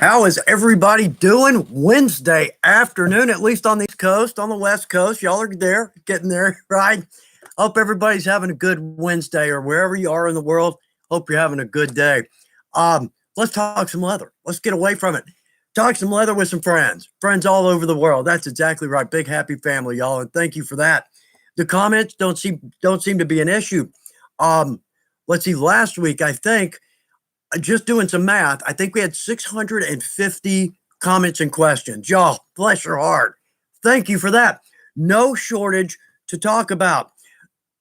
How is everybody doing? Wednesday afternoon, at least on the East Coast, on the West Coast. Y'all are there, getting there, right? Hope everybody's having a good Wednesday or wherever you are in the world. Hope you're having a good day. Let's talk some leather. Let's get away from it. Talk some leather with some friends all over the world. That's exactly right. Big happy family, y'all, and thank you for that. The comments don't seem to be an issue. Let's see. Last week, I think, just doing some math, I think we had 650 comments and questions. Y'all, bless your heart. Thank you for that. No shortage to talk about.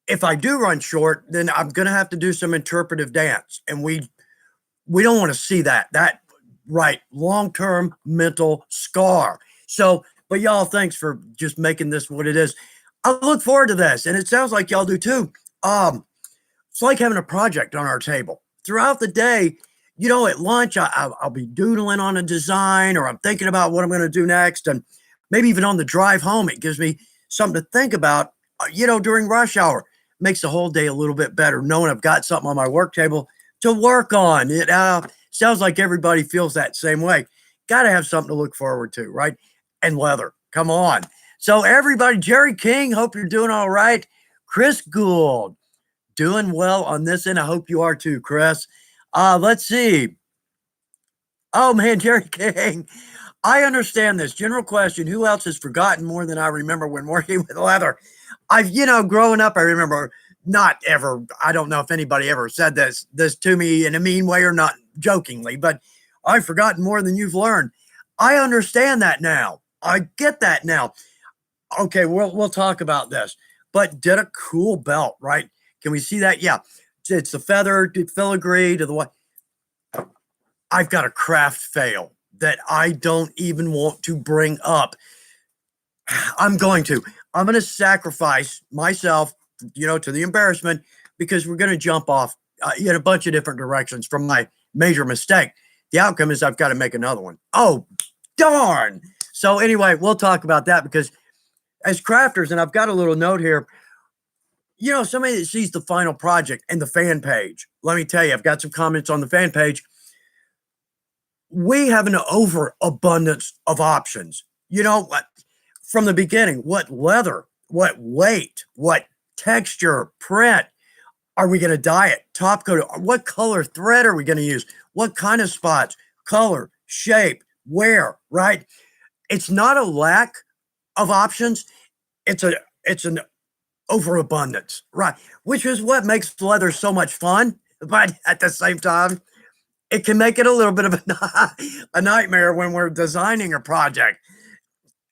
If I do run short, then I'm going to have to do some interpretive dance. And we don't want to see that. Right, long-term mental scar. So, but y'all, thanks for just making this what it is. I look forward to this, and it sounds like y'all do too. It's like having a project on our table. Throughout the day, at lunch, I'll be doodling on a design, or I'm thinking about what I'm going to do next. And maybe even on the drive home, it gives me something to think about, during rush hour. Makes the whole day a little bit better, knowing I've got something on my work table to work on. It sounds like everybody feels that same way. Got to have something to look forward to, right? And leather, come on. So everybody, Jerry King, hope you're doing all right. Chris Gould, doing well on this end. I hope you are too, Chris. Let's see. Oh, man, Jerry King. I understand this. General question, who else has forgotten more than I remember when working with leather? Growing up, I remember not ever, I don't know if anybody ever said this to me in a mean way or not jokingly, but I've forgotten more than you've learned. I understand that now. I get that now. Okay, we'll talk about this. But did a cool belt, right? Can we see that? Yeah. It's the feather filigree to the what? I've got a craft fail that I don't even want to bring up. I'm going to sacrifice myself, to the embarrassment, because we're going to jump off in a bunch of different directions from my major mistake. The outcome is I've got to make another one. Oh, darn. So anyway, we'll talk about that, because as crafters, and I've got a little note here, somebody that sees the final project and the fan page, let me tell you, I've got some comments on the fan page. We have an overabundance of options. From the beginning, what leather, what weight, what texture, print, are we going to dye it, top coat it? What color thread are we going to use? What kind of spots, color, shape, wear, right? It's not a lack of options. It's an overabundance, right? Which is what makes leather so much fun. But at the same time, it can make it a little bit of a nightmare when we're designing a project.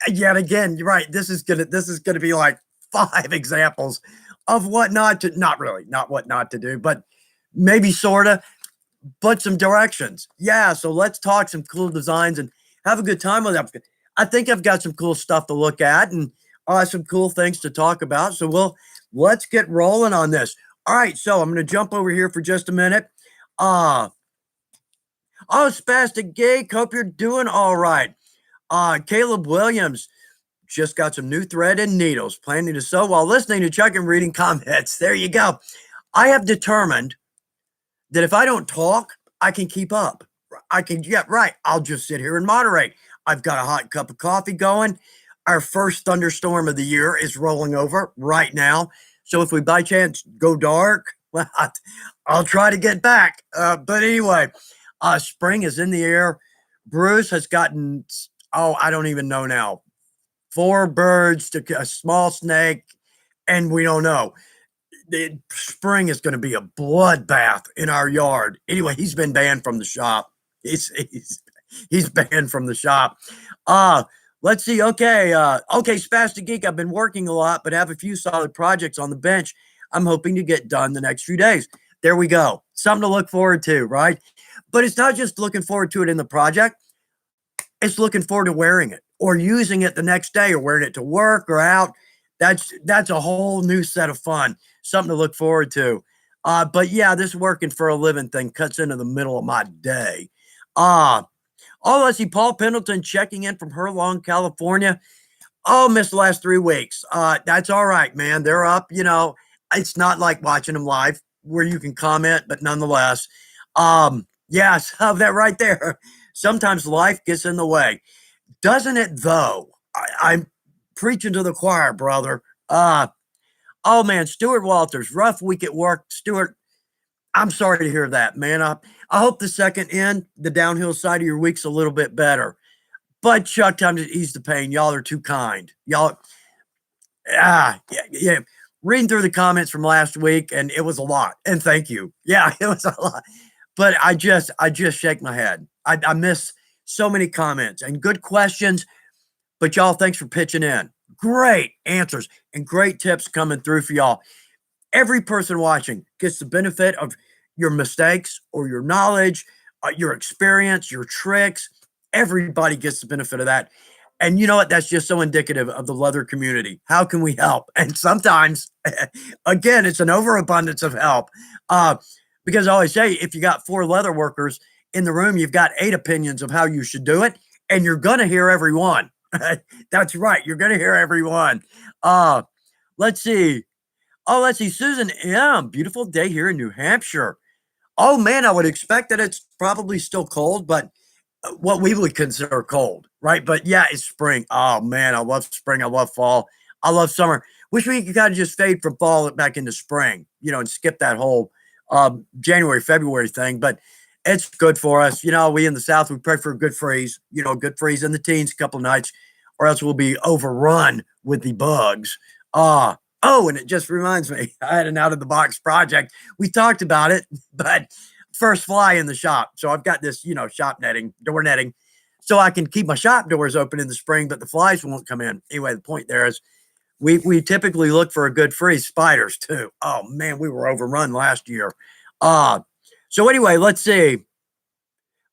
Yet again, you're right. This is gonna be like 5 examples of what not what not to do, but maybe sorta, but some directions. Yeah. So let's talk some cool designs and have a good time with that. I think I've got some cool stuff to look at and some cool things to talk about. So let's get rolling on this. All right. So I'm gonna jump over here for just a minute. Spastic Geek, hope you're doing all right. Caleb Williams just got some new thread and needles, planning to sew while listening to Chuck and reading comments. There you go. I have determined that if I don't talk, I can keep up. I'll just sit here and moderate. I've got a hot cup of coffee going. Our first thunderstorm of the year is rolling over right now. So if we by chance go dark, well, I'll try to get back. But anyway, spring is in the air. Bruce has gotten, I don't even know now, 4 birds to a small snake, and we don't know. The spring is going to be a bloodbath in our yard. Anyway, he's been banned from the shop. He's banned from the shop. Let's see. Okay, Spastic Geek, I've been working a lot, but have a few solid projects on the bench I'm hoping to get done the next few days. There we go. Something to look forward to, right? But it's not just looking forward to it in the project. It's looking forward to wearing it or using it the next day or wearing it to work or out. That's a whole new set of fun, something to look forward to. But yeah, this working for a living thing cuts into the middle of my day. I see Paul Pendleton checking in from Herlong, California. Missed the last 3 weeks. That's all right, man. They're up, it's not like watching them live where you can comment, but nonetheless, so that right there. Sometimes life gets in the way. Doesn't it though? I'm preaching to the choir, brother. Oh man, Stuart Walters, rough week at work. Stuart, I'm sorry to hear that, man. I hope the second end, the downhill side of your week's a little bit better. But Chuck, time to ease the pain. Y'all are too kind. Y'all, yeah. Reading through the comments from last week, and it was a lot. And thank you. Yeah, it was a lot. But I just shake my head. I miss so many comments and good questions. But y'all, thanks for pitching in. Great answers and great tips coming through for y'all. Every person watching gets the benefit of your mistakes or your knowledge, your experience, your tricks. Everybody gets the benefit of that. And you know what? That's just so indicative of the leather community. How can we help? And sometimes, again, it's an overabundance of help. Because I always say, if you got 4 leather workers in the room, you've got 8 opinions of how you should do it, and you're going to hear every one. That's right. You're going to hear every one. Let's see. Oh, let's see. Susan M. Beautiful day here in New Hampshire. Oh, man, I would expect that it's probably still cold, but what we would consider cold, right? But yeah, it's spring. Oh, man, I love spring. I love fall. I love summer. Wish we could kind of just fade from fall back into spring, and skip that whole January, February thing. But it's good for us. We in the South, we pray for a good freeze, good freeze in the teens a couple of nights, or else we'll be overrun with the bugs. Oh, and it just reminds me, I had an out-of-the-box project. We talked about it, but first fly in the shop. So I've got this, shop netting, door netting, so I can keep my shop doors open in the spring, but the flies won't come in. Anyway, the point there is we typically look for a good freeze. Spiders, too. Oh, man, we were overrun last year. So anyway, let's see.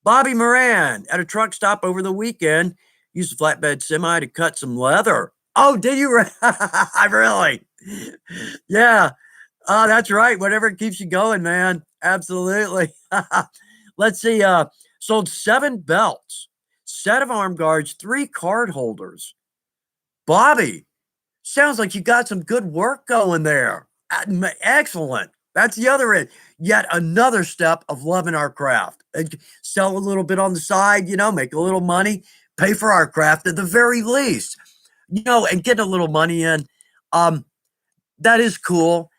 Bobby Moran at a truck stop over the weekend used a flatbed semi to cut some leather. Oh, did you? Really? Yeah. Oh, that's right. Whatever keeps you going, man. Absolutely. Let's see. Sold 7 belts, set of arm guards, 3 card holders. Bobby, sounds like you got some good work going there. Excellent. That's the other end. Yet another step of loving our craft. And sell a little bit on the side, make a little money, pay for our craft at the very least. And get a little money in. That is cool,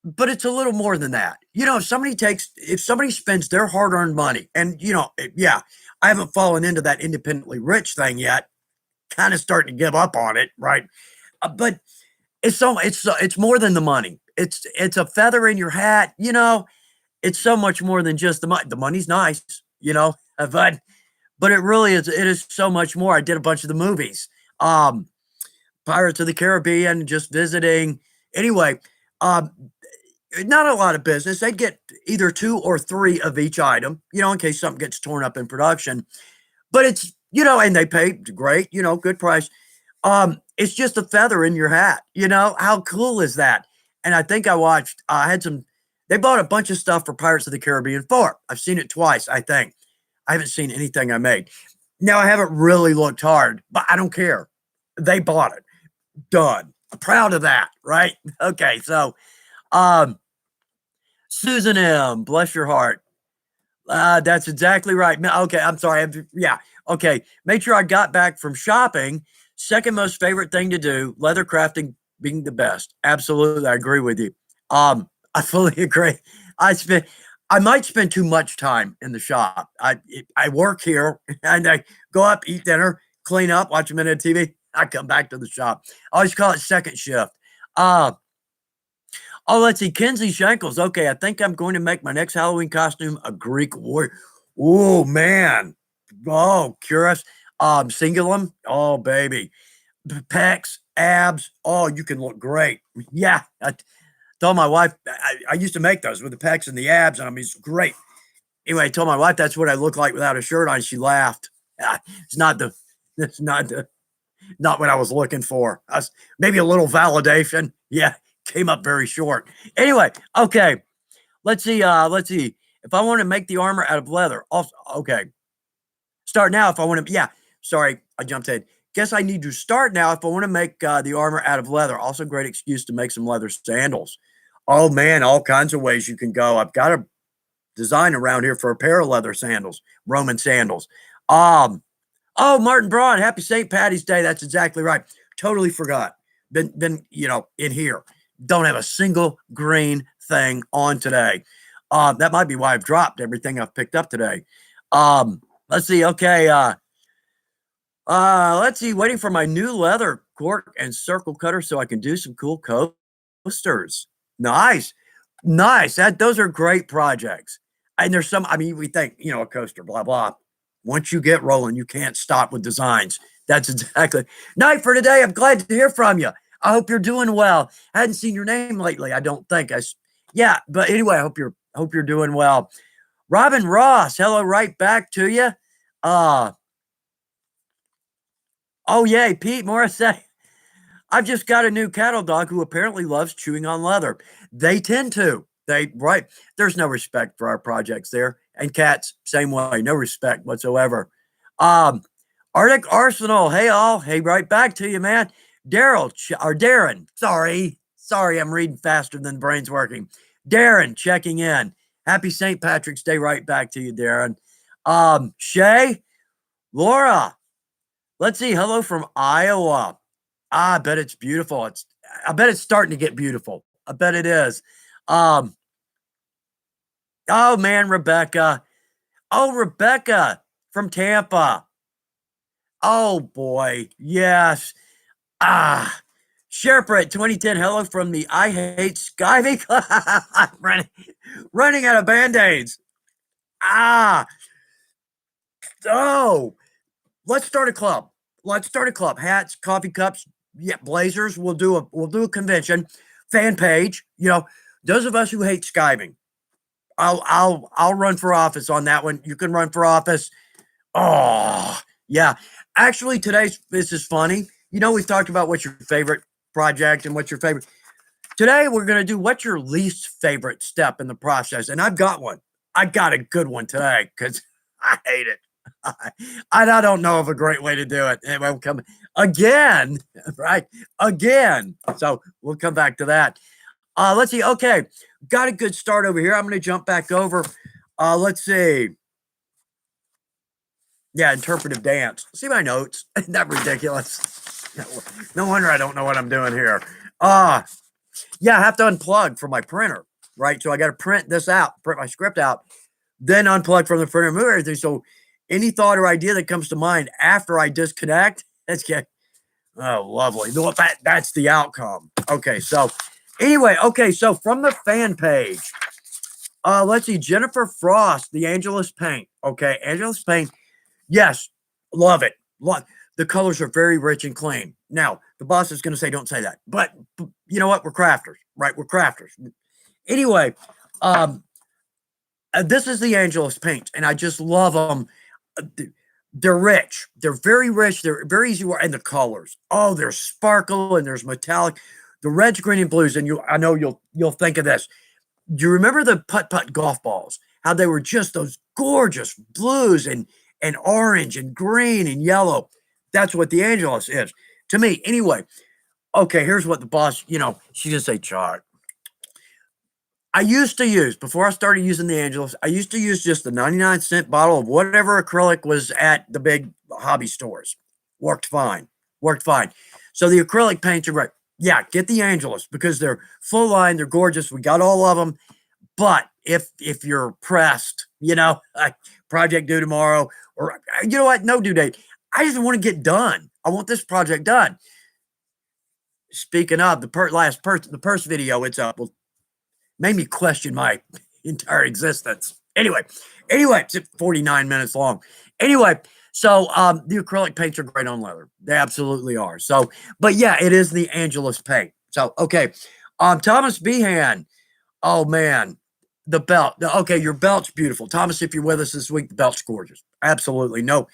but it's a little more than that. If somebody spends their hard-earned money, and yeah, I haven't fallen into that independently rich thing yet. Kind of starting to give up on it, right? But it's more than the money. It's a feather in your hat. It's so much more than just the money. The money's nice, but it really is. It is so much more. I did a bunch of the movies. Pirates of the Caribbean, just visiting. Anyway, not a lot of business. They'd get either 2 or 3 of each item, in case something gets torn up in production. But it's, and they pay great, good price. It's just a feather in your hat. How cool is that? And I think they bought a bunch of stuff for Pirates of the Caribbean 4. I've seen it twice, I think. I haven't seen anything I made. Now, I haven't really looked hard, but I don't care. They bought it. Done. Proud of that, right? Okay, so Susan M, bless your heart. That's exactly right. Okay, I'm sorry. Yeah, okay. Make sure I got back from shopping. Second most favorite thing to do, leather crafting being the best. Absolutely, I agree with you. I fully agree. I might spend too much time in the shop. I work here and I go up, eat dinner, clean up, watch a minute of TV. I come back to the shop. I always call it second shift. Oh, let's see. Kinsey Shankles. Okay, I think I'm going to make my next Halloween costume a Greek warrior. Oh, man. Oh, curious. Cingulum. Oh, baby. Pecs, abs. Oh, you can look great. Yeah. I told my wife, I used to make those with the pecs and the abs, and it's great. Anyway, I told my wife that's what I look like without a shirt on. She laughed. It's not what I was looking for. Maybe a little validation. Yeah, came up very short. Anyway, okay. Let's see. If I want to make the armor out of leather, also, okay. Start now if I want to. Yeah, sorry, I jumped ahead. Guess I need to start now if I want to make the armor out of leather. Also, great excuse to make some leather sandals. Oh man, all kinds of ways you can go. I've got a design around here for a pair of leather sandals, Roman sandals. Um, oh, Martin Braun, happy St. Patty's Day. That's exactly right. Totally forgot. Been in here. Don't have a single green thing on today. That might be why I've dropped everything I've picked up today. Let's see. Okay. Let's see. Waiting for my new leather cork and circle cutter so I can do some cool coasters. Nice. Nice. Those are great projects. And there's some, I mean, we think, a coaster, blah, blah. Once you get rolling, you can't stop with designs. That's exactly night for today. I'm glad to hear from you. I hope you're doing well. I hadn't seen your name lately. I don't think yeah, but anyway, I hope you're doing well. Robin Ross, hello, right back to you. Oh yay, Pete Morissette. I've just got a new cattle dog who apparently loves chewing on leather. They tend to. Right. There's no respect for our projects there. And cats, same way. No respect whatsoever. Arctic Arsenal. Hey, all. Hey, right back to you, man. Darren. Sorry, I'm reading faster than the brain's working. Darren checking in. Happy St. Patrick's Day. Right back to you, Darren. Shay, Laura. Let's see. Hello from Iowa. I bet it's beautiful. I bet it's starting to get beautiful. I bet it is. Oh man, Rebecca. Oh, Rebecca from Tampa. Oh boy, yes. Sherpa 2010. Hello from the I Hate Skiving. I'm running out of band-aids. Oh, let's start a club. Hats, coffee cups, yeah, blazers. We'll do a convention, fan page. Those of us who hate skiving, I'll run for office on that one. You can run for office. Oh yeah, actually this is funny. We've talked about what's your favorite project and what's your favorite. Today we're gonna do what's your least favorite step in the process, and I've got one. I got a good one today because I hate it. I don't know of a great way to do it. It will come again, right? Again. So we'll come back to that. Let's see. Okay, got a good start over here. I'm going to jump back over. Let's see. Yeah, interpretive dance. See my notes? Isn't that ridiculous? No wonder I don't know what I'm doing here. Yeah, I have to unplug from my printer, right? So I got to print this out, print my script out, then unplug from the printer, move everything. So any thought or idea that comes to mind after I disconnect, that's good. Oh, lovely. That's the outcome. Okay, so anyway, so from the fan page, let's see, Jennifer Frost, the Angelus Paint. Okay, Angelus Paint. Yes, love it. The colors are very rich and clean. Now, the boss is going to say, don't say that. But you know what? We're crafters, right? We're crafters. Anyway, this is the Angelus Paint, and I just love them. They're rich. They're very rich. They're very easy to wear. And the colors. Oh, there's sparkle and there's metallic. The reds, green, and blues. And I know you'll think of this. Do you remember the putt-putt golf balls? How they were just those gorgeous blues and orange and green and yellow. That's what the Angelus is. To me, anyway. Okay, here's what the boss, she's going to say, Chart. I used to use, before I started using the Angelus, I used to use just the 99-cent bottle of whatever acrylic was at the big hobby stores. Worked fine. So the acrylic paints are great. Yeah, get the Angelus because they're full line, they're gorgeous. We got all of them. But if you're pressed, project due tomorrow, or you know what, no due date. I just want to get done. I want this project done. Speaking of the purse video, it's up. Well, made me question my entire existence. Anyway, it's 49 minutes long. Anyway, so the acrylic paints are great on leather. They absolutely are. So, but yeah, it is the Angelus paint. So, okay. Thomas Behan. Oh man, the belt. Okay, your belt's beautiful. Thomas, if you're with us this week, the belt's gorgeous. Absolutely. No.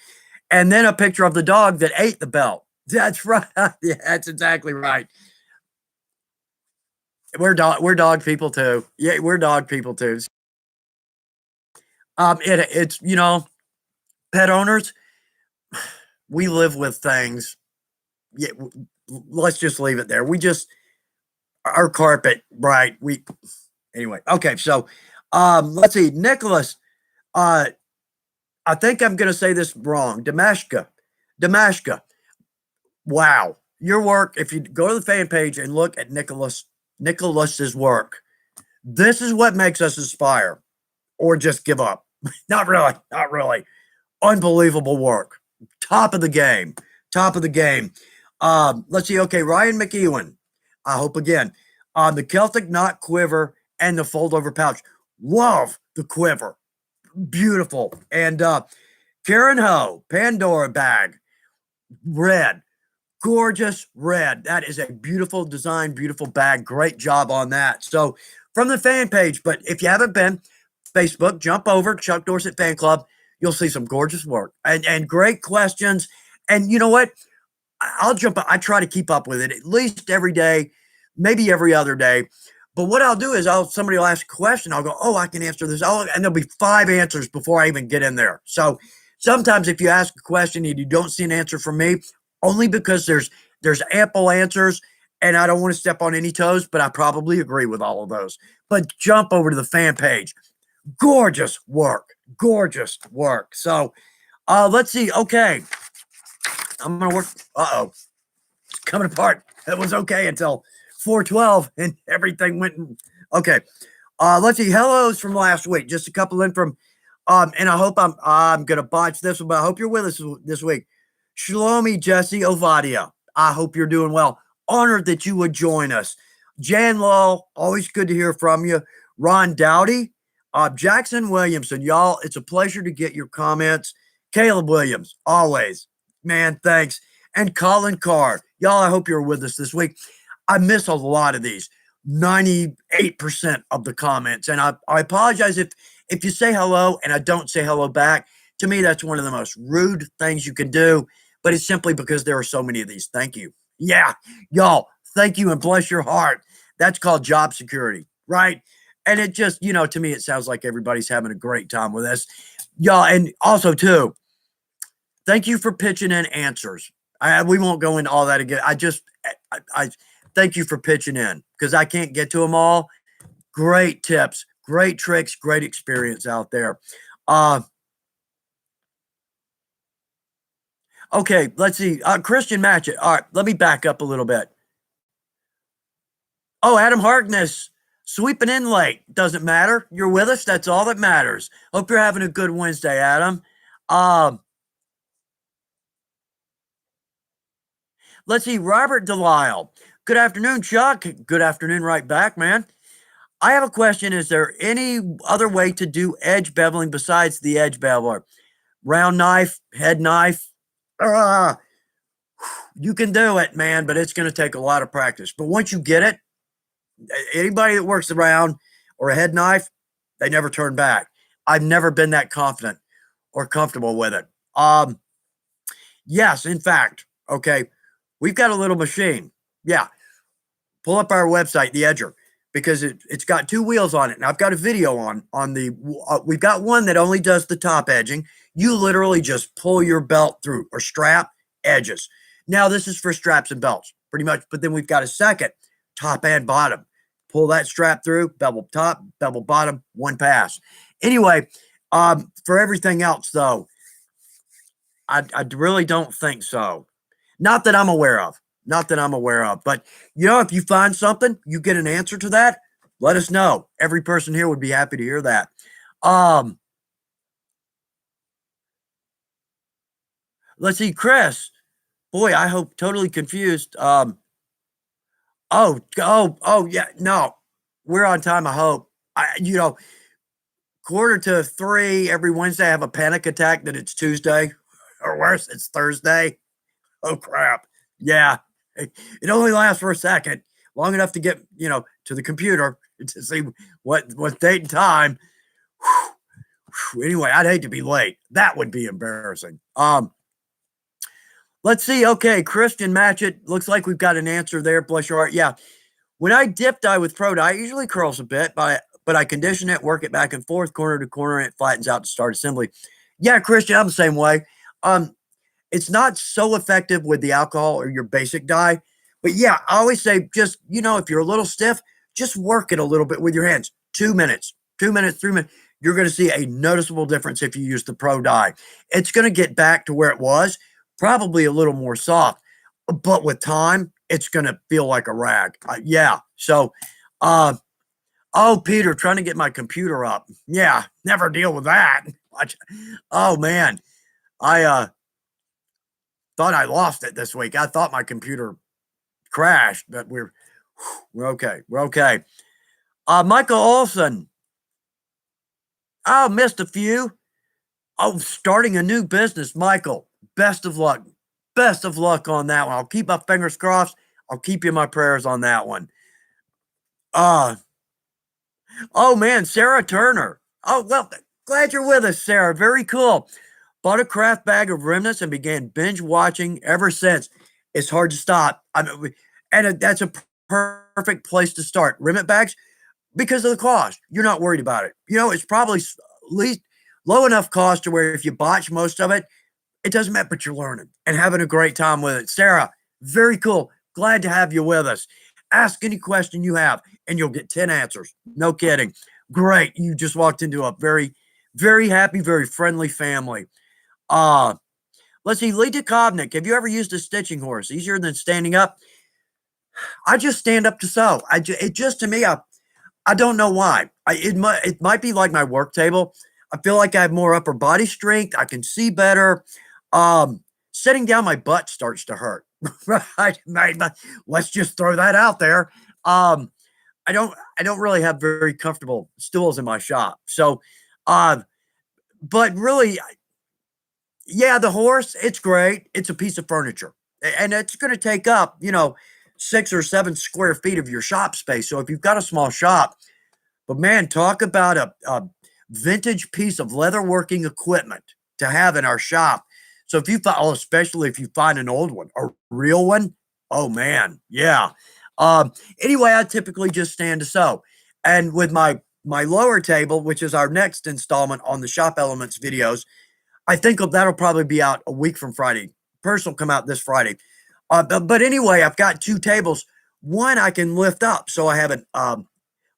And then a picture of the dog that ate the belt. That's right. Yeah, that's exactly right. We're dog people too. Yeah, we're dog people too. It's pet owners. We live with things. Yeah, let's just leave it there. Our carpet, right? Anyway. Okay, so let's see, Nicholas. I think I'm going to say this wrong. Damashka. Wow. Your work, if you go to the fan page and look at Nicholas's work, this is what makes us aspire or just give up. Not really. Not really. Unbelievable work. Top of the game. Top of the game. Let's see. Okay, Ryan McEwen. I hope again. The Celtic knot quiver and the fold over pouch. Love the quiver. Beautiful. And Karen Ho, Pandora bag. Red. Gorgeous red. That is a beautiful design, beautiful bag. Great job on that. So from the fan page, but if you haven't been, Facebook, jump over Chuck Dorsett Fan Club. You'll see some gorgeous work and great questions. And you know what? I'll jump. I try to keep up with it at least every day, maybe every other day. But what I'll do is somebody will ask a question. I'll go, oh, I can answer this. And there'll be 5 answers before I even get in there. So sometimes if you ask a question and you don't see an answer from me, only because there's ample answers and I don't want to step on any toes, but I probably agree with all of those. But jump over to the fan page. Gorgeous work. Gorgeous work. So let's see. Okay. I'm going to work. Uh-oh. It's coming apart. It was okay until 4:12 and everything went. Okay. Let's see. Hellos from last week. Just a couple in from, and I hope I'm going to botch this one, but I hope you're with us this week. Shlomi Jesse Ovadia. I hope you're doing well. Honored that you would join us. Jan Law, always good to hear from you. Ron Dowdy. Jackson Williamson, y'all, it's a pleasure to get your comments. Caleb Williams, always. Man, thanks. And Colin Carr. Y'all, I hope you're with us this week. I miss a lot of these, 98% of the comments. And I apologize if you say hello and I don't say hello back. To me, that's one of the most rude things you can do, but it's simply because there are so many of these. Thank you. Yeah, y'all, thank you and bless your heart. That's called job security, right? And it just, to me, it sounds like everybody's having a great time with this. Y'all, and also, too, thank you for pitching in answers. We won't go into all that again. I thank you for pitching in because I can't get to them all. Great tips, great tricks, great experience out there. Okay, let's see. Christian Matchett. All right, let me back up a little bit. Oh, Adam Harkness. Sweeping in late. Doesn't matter. You're with us. That's all that matters. Hope you're having a good Wednesday, Adam. Let's see. Robert Delisle. Good afternoon, Chuck. Good afternoon right back, man. I have a question. Is there any other way to do edge beveling besides the edge beveler? Round knife, head knife. You can do it, man, but it's going to take a lot of practice. But once you get it, anybody that works around or a head knife, they never turn back. I've never been that confident or comfortable with it. Yes, in fact, okay, we've got a little machine. Yeah, pull up our website, The Edger, because it's got 2 wheels on it. And I've got a video on the, we've got one that only does the top edging. You literally just pull your belt through or strap edges. Now, this is for straps and belts, pretty much. But then we've got a second, top and bottom. Pull that strap through, bevel top, bevel bottom, one pass. Anyway, for everything else, though, I really don't think so. Not that I'm aware of. Not that I'm aware of. But, if you find something, you get an answer to that, let us know. Every person here would be happy to hear that. Let's see, Chris. Boy, I hope totally confused. Oh, yeah. No, we're on time, I hope. 2:45 every Wednesday, I have a panic attack that it's Tuesday, or worse, it's Thursday. Oh, crap. Yeah. It only lasts for a second, long enough to get, to the computer to see what date and time. Anyway, I'd hate to be late. That would be embarrassing. Let's see. Okay, Christian Matchett. Looks like we've got an answer there. Bless your heart. Yeah. When I dip dye with Pro Dye, it usually curls a bit, but I condition it, work it back and forth, corner to corner, and it flattens out to start assembly. Yeah, Christian, I'm the same way. It's not so effective with the alcohol or your basic dye. But yeah, I always say just, if you're a little stiff, just work it a little bit with your hands. 2 minutes, 3 minutes. you're going to see a noticeable difference if you use the Pro dye. It's going to get back to where it was, probably a little more soft, but with time, it's going to feel like a rag. Yeah. So, oh, Peter, trying to get my computer up. Yeah, never deal with that. Oh man, I thought I lost it this week. I thought my computer crashed, but we're okay. We're okay. Michael Olson. Oh, missed a few. Oh, starting a new business, Michael. Best of luck. Best of luck on that one. I'll keep my fingers crossed. I'll keep you in my prayers on that one. Oh man, Sarah Turner. Oh, well, glad you're with us, Sarah. Very cool. Bought a craft bag of remnants and began binge watching ever since. It's hard to stop. That's a perfect place to start. Remnant bags, because of the cost. You're not worried about it. It's probably at least low enough cost to where if you botch most of it, it doesn't matter, but you're learning and having a great time with it. Sarah, very cool. Glad to have you with us. Ask any question you have and you'll get 10 answers. No kidding. Great. You just walked into a very, very happy, very friendly family. Let's see. Lee DeKovnik, have you ever used a stitching horse? Easier than standing up? I just stand up to sew. To me, I don't know why. It might be like my work table. I feel like I have more upper body strength. I can see better. Sitting down, my butt starts to hurt. Right? Let's just throw that out there. I don't really have very comfortable stools in my shop. So, but really, yeah, the horse, it's great. It's a piece of furniture, and it's going to take up, 6 or 7 square feet of your shop space. So if you've got a small shop, but man, talk about a vintage piece of leatherworking equipment to have in our shop. So if you find, especially if you find an old one, a real one, oh man, yeah. Anyway, I typically just stand to sew, and with my lower table, which is our next installment on the Shop Elements videos, I think that'll probably be out a week from Friday. First will come out this Friday. But anyway, I've got 2 tables. One I can lift up, so I have an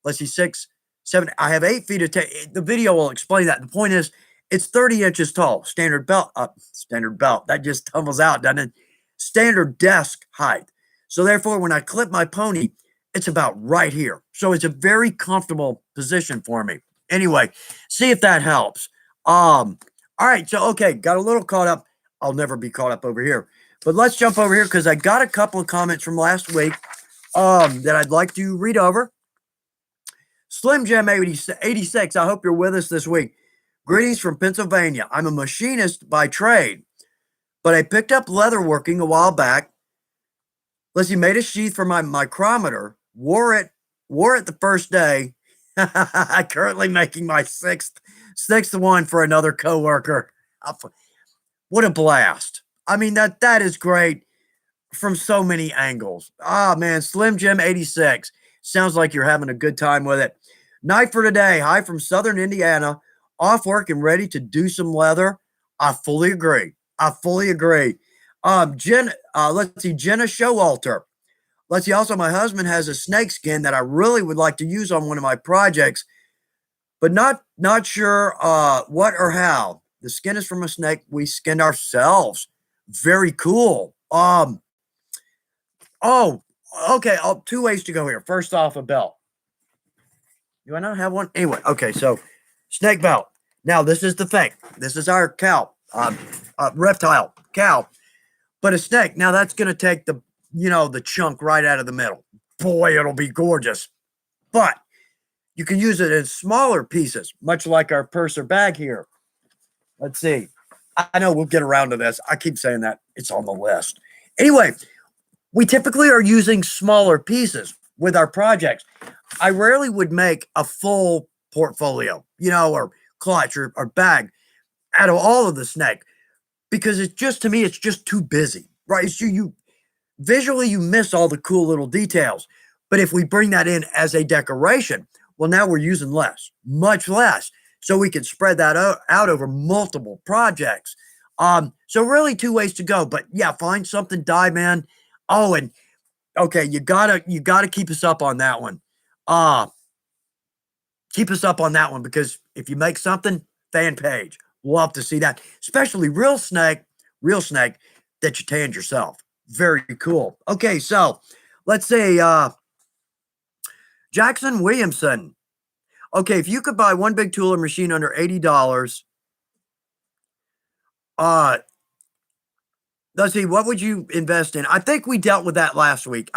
let's see, 6, 7. I have 8 feet of the video will explain that. The point is, it's 30 inches tall. Standard belt. That just tumbles out, doesn't it? Standard desk height. So therefore, when I clip my pony, it's about right here. So it's a very comfortable position for me. Anyway, see if that helps. All right. So, okay, got a little caught up. I'll never be caught up over here. But let's jump over here because I got a couple of comments from last week that I'd like to read over. Slim Jim 86, I hope you're with us this week. Greetings from Pennsylvania. I'm a machinist by trade, but I picked up leatherworking a while back. Let's see, made a sheath for my micrometer, wore it the first day. I'm currently making my sixth one for another coworker. What a blast. I mean, that is great from so many angles. Man, Slim Jim 86. Sounds like you're having a good time with it. Night for today. Hi from Southern Indiana. Off work and ready to do some leather. I fully agree. Let's see, Jenna Showalter. Let's see, also my husband has a snake skin that I really would like to use on one of my projects, but not sure what or how. The skin is from a snake we skinned ourselves. Very cool. Okay. 2 ways to go here. First off, a belt. Do I not have one? Anyway, okay, so snake belt. Now, this is the thing. This is our cow, reptile cow, but a snake. Now, that's going to take the chunk right out of the middle. Boy, it'll be gorgeous. But you can use it in smaller pieces, much like our purse or bag here. Let's see. I know we'll get around to this. I keep saying that. It's on the list. Anyway, we typically are using smaller pieces with our projects. I rarely would make a full portfolio, or clutch or bag out of all of the snake because to me, it's just too busy, right? So you visually, you miss all the cool little details. But if we bring that in as a decoration, well, now we're using less, much less. So we can spread that out over multiple projects. So really 2 ways to go, but yeah, find something, dive in. Oh, and okay, you gotta keep us up on that one. keep us up on that one, because if you make something, fan page. Love to see that, especially real snake that you tanned yourself. Very cool. Okay, so let's say Jackson Williamson. Okay, if you could buy one big tool or machine under $80, let's see, what would you invest in? I think we dealt with that last week.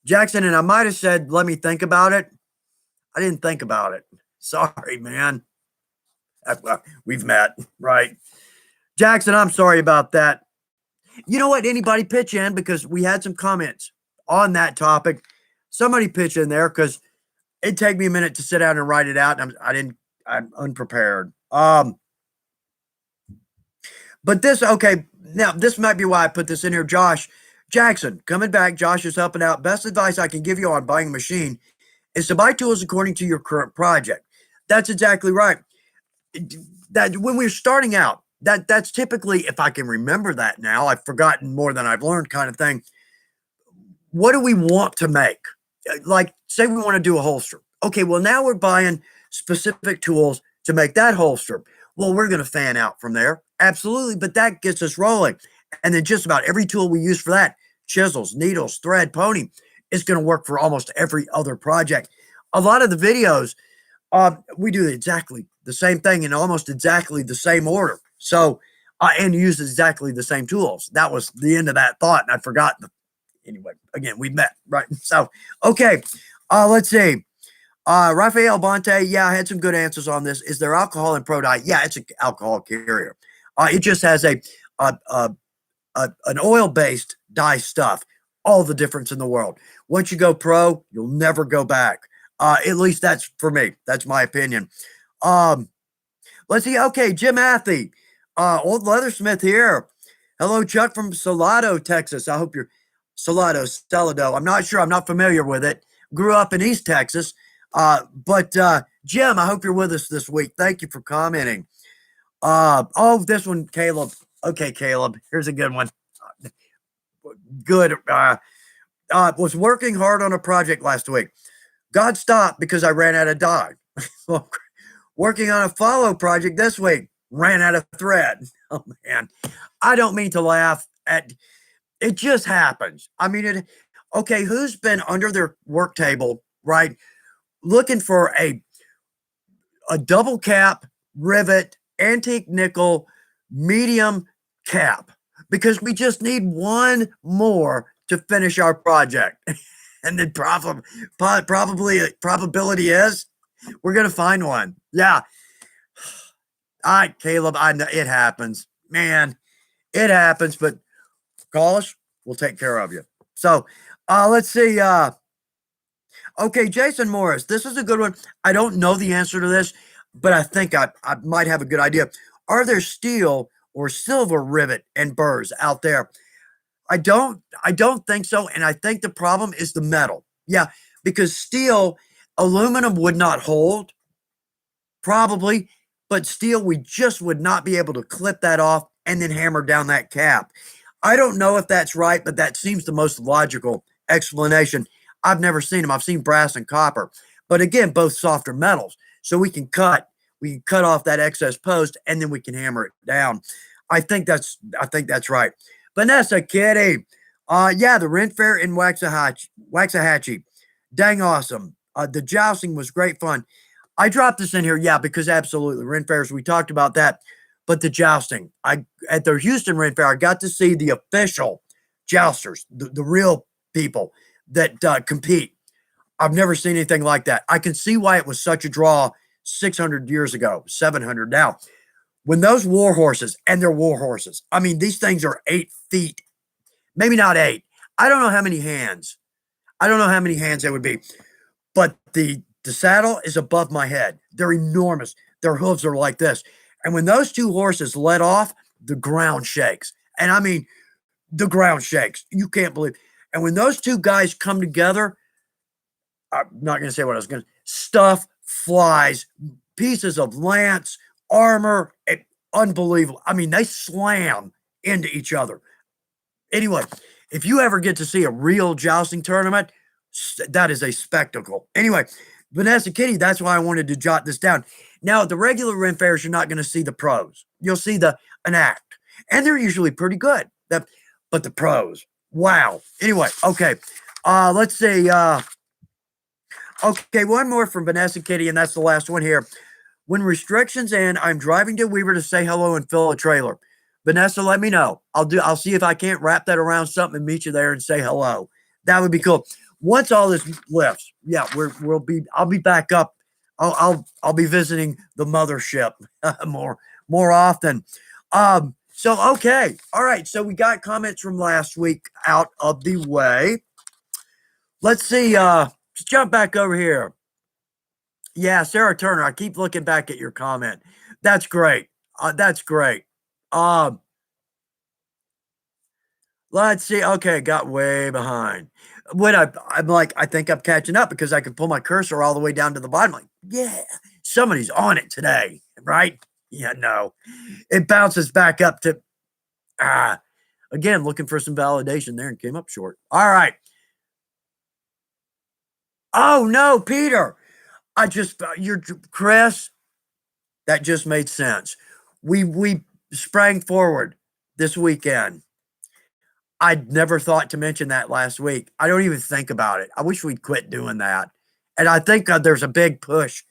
Jackson, and I might have said, let me think about it. I didn't think about it. Sorry, man. We've met, right? Jackson, I'm sorry about that. You know what? Anybody pitch in, because we had some comments on that topic. Somebody pitch in there, because it'd take me a minute to sit down and write it out. And I'm unprepared. But this, okay, now this might be why I put this in here. Josh Jackson, coming back. Josh is helping out. Best advice I can give you on buying a machine is to buy tools according to your current project. That's exactly right. That when we're starting out, that's typically, if I can remember that now, I've forgotten more than I've learned, kind of thing. What do we want to make? Like, say we want to do a holster. Okay, well, now we're buying specific tools to make that holster. Well, we're going to fan out from there. Absolutely. But that gets us rolling. And then just about every tool we use for that, chisels, needles, thread, pony, is going to work for almost every other project. A lot of the videos, we do exactly the same thing in almost exactly the same order. So, and use exactly the same tools. That was the end of that thought, and I'd forgotten. Anyway, again, we met, right? So, okay, let's see. Rafael Bonte, yeah, I had some good answers on this. Is there alcohol in Pro Dye? Yeah, it's an alcohol carrier. It just has an oil-based dye stuff. All the difference in the world. Once you go pro, you'll never go back. At least that's for me. That's my opinion. Let's see. Okay, Jim Athy, old leathersmith here. Hello, Chuck from Salado, Texas. I hope you're Salado. I'm not sure. I'm not familiar with it. Grew up in East Texas. But Jim, I hope you're with us this week. Thank you for commenting. This one, Caleb. Okay, Caleb, here's a good one. Good. Was working hard on a project last week. God stopped because I ran out of dye. Working on a follow project this week. Ran out of thread. Oh, man. I don't mean to laugh at it. Just happens. I mean, okay, who's been under their work table, right, looking for a double cap rivet, antique nickel, medium cap, because we just need one more to finish our project. And then probability is we're going to find one. Yeah. All right, Caleb, I know it happens, man. It happens, but call us. We'll take care of you. So let's see. Okay, Jason Morris, this is a good one. I don't know the answer to this, but I think I might have a good idea. Are there steel or silver rivet and burrs out there? I don't think so, and I think the problem is the metal. Yeah, because steel, aluminum would not hold, probably, but steel, we just would not be able to clip that off and then hammer down that cap. I don't know if that's right, but that seems the most logical explanation. I've never seen them. I've seen brass and copper, but again, both softer metals. So we can cut off that excess post and then we can hammer it down. I think that's right. Vanessa Kitty. Yeah, the Ren Fair in Waxahachie. Dang awesome. The jousting was great fun. I dropped this in here, yeah, because absolutely. Ren Fairs, we talked about that. But the jousting. At the Houston Ren Fair, I got to see the official jousters, the real people that compete. I've never seen anything like that. I can see why it was such a draw 600 years ago, 700 now. When those war horses, and they're war horses, I mean, these things are 8 feet, maybe not 8. I don't know how many hands. They would be. But the saddle is above my head. They're enormous. Their hooves are like this. And when those two horses let off, the ground shakes. And I mean, the ground shakes. You can't believe. And when those two guys come together, I'm not going to say what I was going to. Stuff flies, pieces of lance, armor, unbelievable. I mean, they slam into each other. Anyway, if you ever get to see a real jousting tournament, That is a spectacle. Anyway, Vanessa Kitty, that's why I wanted to jot this down. Now, at the regular Ren fairs, you're not going to see the pros. You'll see an act, and they're usually pretty good. But the pros, wow. Anyway, okay. Let's see. Okay, one more from Vanessa Kitty, and that's the last one here. When restrictions end, I'm driving to Weaver to say hello and fill a trailer. Vanessa, let me know. I'll see if I can't wrap that around something and meet you there and say hello. That would be cool. Once all this lifts, yeah, I'll be back up. I'll be visiting the mothership more often. So okay. All right. So we got comments from last week out of the way. Let's see. Let's jump back over here. Yeah, Sarah Turner. I keep looking back at your comment. That's great. That's great. Let's see. Okay, got way behind. When I'm like, I think I'm catching up because I can pull my cursor all the way down to the bottom. Like, yeah, somebody's on it today, right? Yeah, no. It bounces back up to again, looking for some validation there and came up short. All right. Oh no, Peter. You're Chris. That just made sense. We sprang forward this weekend. I'd never thought to mention that last week. I don't even think about it. I wish we'd quit doing that. And I think there's a big push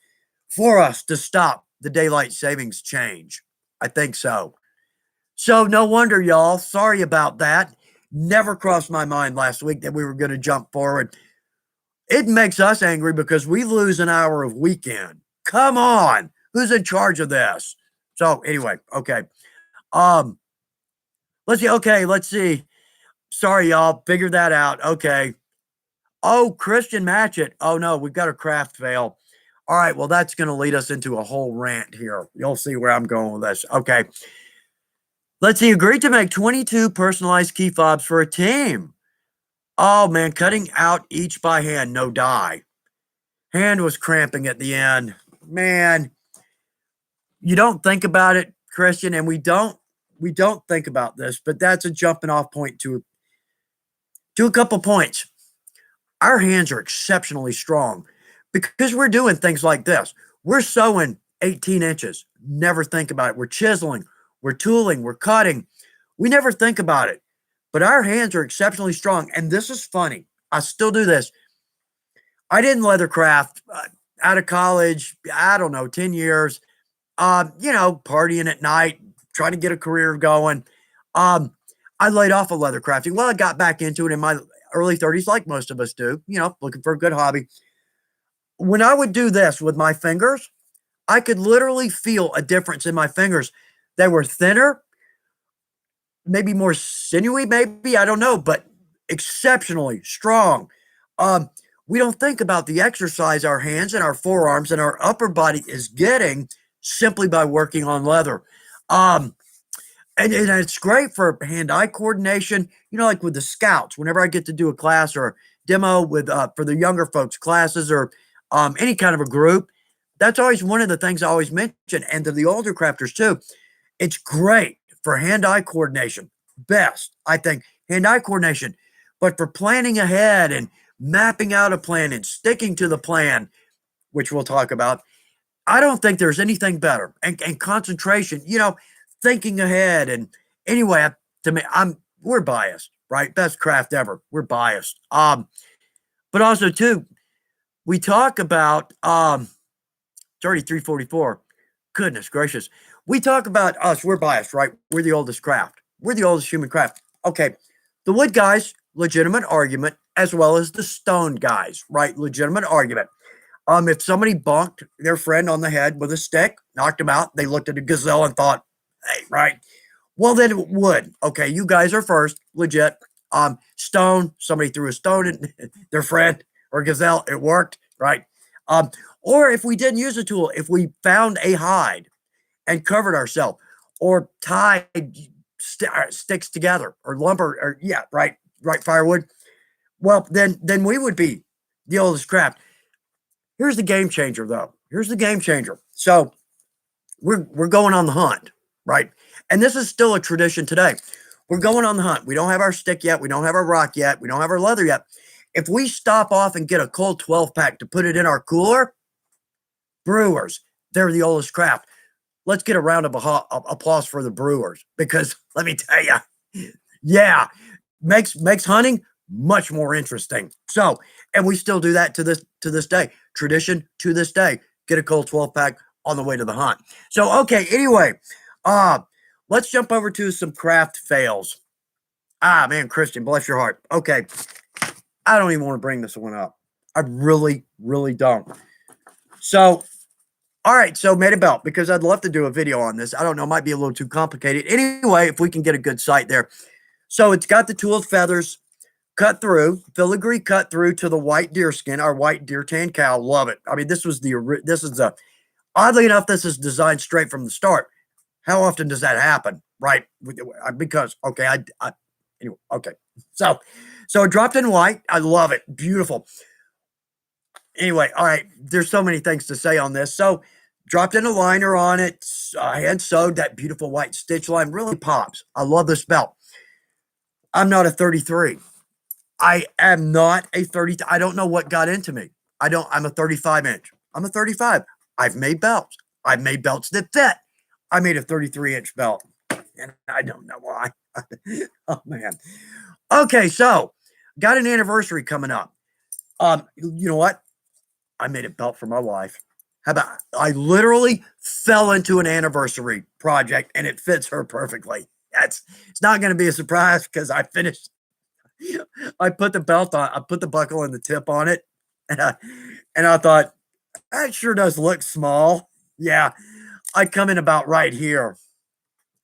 for us to stop the daylight savings change. I think so. So no wonder, y'all. Sorry about that. Never crossed my mind last week that we were going to jump forward. It makes us angry because we lose an hour of weekend. Come on. Who's in charge of this? So anyway, okay. Let's see. Okay, let's see. Sorry, y'all. Figure that out. Okay. Oh, Christian Matchett. Oh no, we've got a craft fail. All right, well, that's going to lead us into a whole rant here. You'll see where I'm going with this. Okay. Let's see. Agreed to make 22 personalized key fobs for a team. Oh man, cutting out each by hand, no die. Hand was cramping at the end. Man, you don't think about it, Christian, and we don't think about this, but that's a jumping off point to a couple points. Our hands are exceptionally strong because we're doing things like this. We're sewing 18 inches. Never think about it. We're chiseling, we're tooling, we're cutting. We never think about it. But our hands are exceptionally strong. And this is funny. I still do this. I didn't leathercraft out of college, I don't know, 10 years, partying at night, trying to get a career going. I laid off of leathercrafting. Well, I got back into it in my early 30s, like most of us do, looking for a good hobby. When I would do this with my fingers, I could literally feel a difference in my fingers. They were thinner, maybe more sinewy, maybe, I don't know, but exceptionally strong. We don't think about the exercise our hands and our forearms and our upper body is getting simply by working on leather. And it's great for hand-eye coordination, like with the scouts. Whenever I get to do a class or a demo with for the younger folks classes or any kind of a group, that's always one of the things I always mention. And to the older crafters too, it's great for hand-eye coordination. Best, I think, hand-eye coordination. But for planning ahead and mapping out a plan and sticking to the plan, which we'll talk about, I don't think there's anything better. And concentration, thinking ahead. And anyway, to me, we're biased, right? Best craft ever. We're biased. But also too, we talk about it's already 3:44. Goodness gracious. We talk about us, we're biased, right? We're the oldest craft. We're the oldest human craft. Okay. The wood guys, legitimate argument, as well as the stone guys, right? Legitimate argument. If somebody bonked their friend on the head with a stick, knocked him out, they looked at a gazelle and thought, hey, right? Well, then it would. Okay, you guys are first, legit. Stone, somebody threw a stone at their friend or gazelle, it worked, right? Or if we didn't use a tool, if we found a hide and covered ourselves or tied sticks together or lumber or right, firewood, well, then we would be the oldest craft. Here's the game changer, though. Here's the game changer. So we're going on the hunt, right? And this is still a tradition today. We're going on the hunt. We don't have our stick yet. We don't have our rock yet. We don't have our leather yet. If we stop off and get a cold 12-pack to put it in our cooler, brewers, they're the oldest craft. Let's get a round of applause for the brewers, because let me tell you, yeah, makes hunting much more interesting. So, and we still do that to this day. Tradition to this day. Get a cold 12-pack on the way to the hunt. So, okay, anyway, let's jump over to some craft fails. Ah, man, Christian, bless your heart. Okay, I don't even want to bring this one up. I really, really don't. So, all right, so made a belt, because I'd love to do a video on this. I don't know, it might be a little too complicated. Anyway, if we can get a good sight there. So it's got the tooled feathers cut through, filigree cut through to the white deer skin, our white deer tan cow. Love it. I mean, this is oddly enough, this is designed straight from the start. How often does that happen? Right? Because, okay, anyway, okay. So it dropped in white. I love it. Beautiful. Anyway, all right, there's so many things to say on this. So dropped in a liner on it, hand sewed. That beautiful white stitch line really pops. I love this belt. I'm not a 33. I am not a 30. I don't know what got into me. I'm a 35 inch. I'm a 35. I've made belts. I've made belts that fit. I made a 33 inch belt, and I don't know why. Oh man. Okay, so got an anniversary coming up. You know what? I made a belt for my wife. How about, I literally fell into an anniversary project and it fits her perfectly. It's not going to be a surprise, because I finished. I put the belt on. I put the buckle and the tip on it, and I thought, that sure does look small. Yeah, I come in about right here.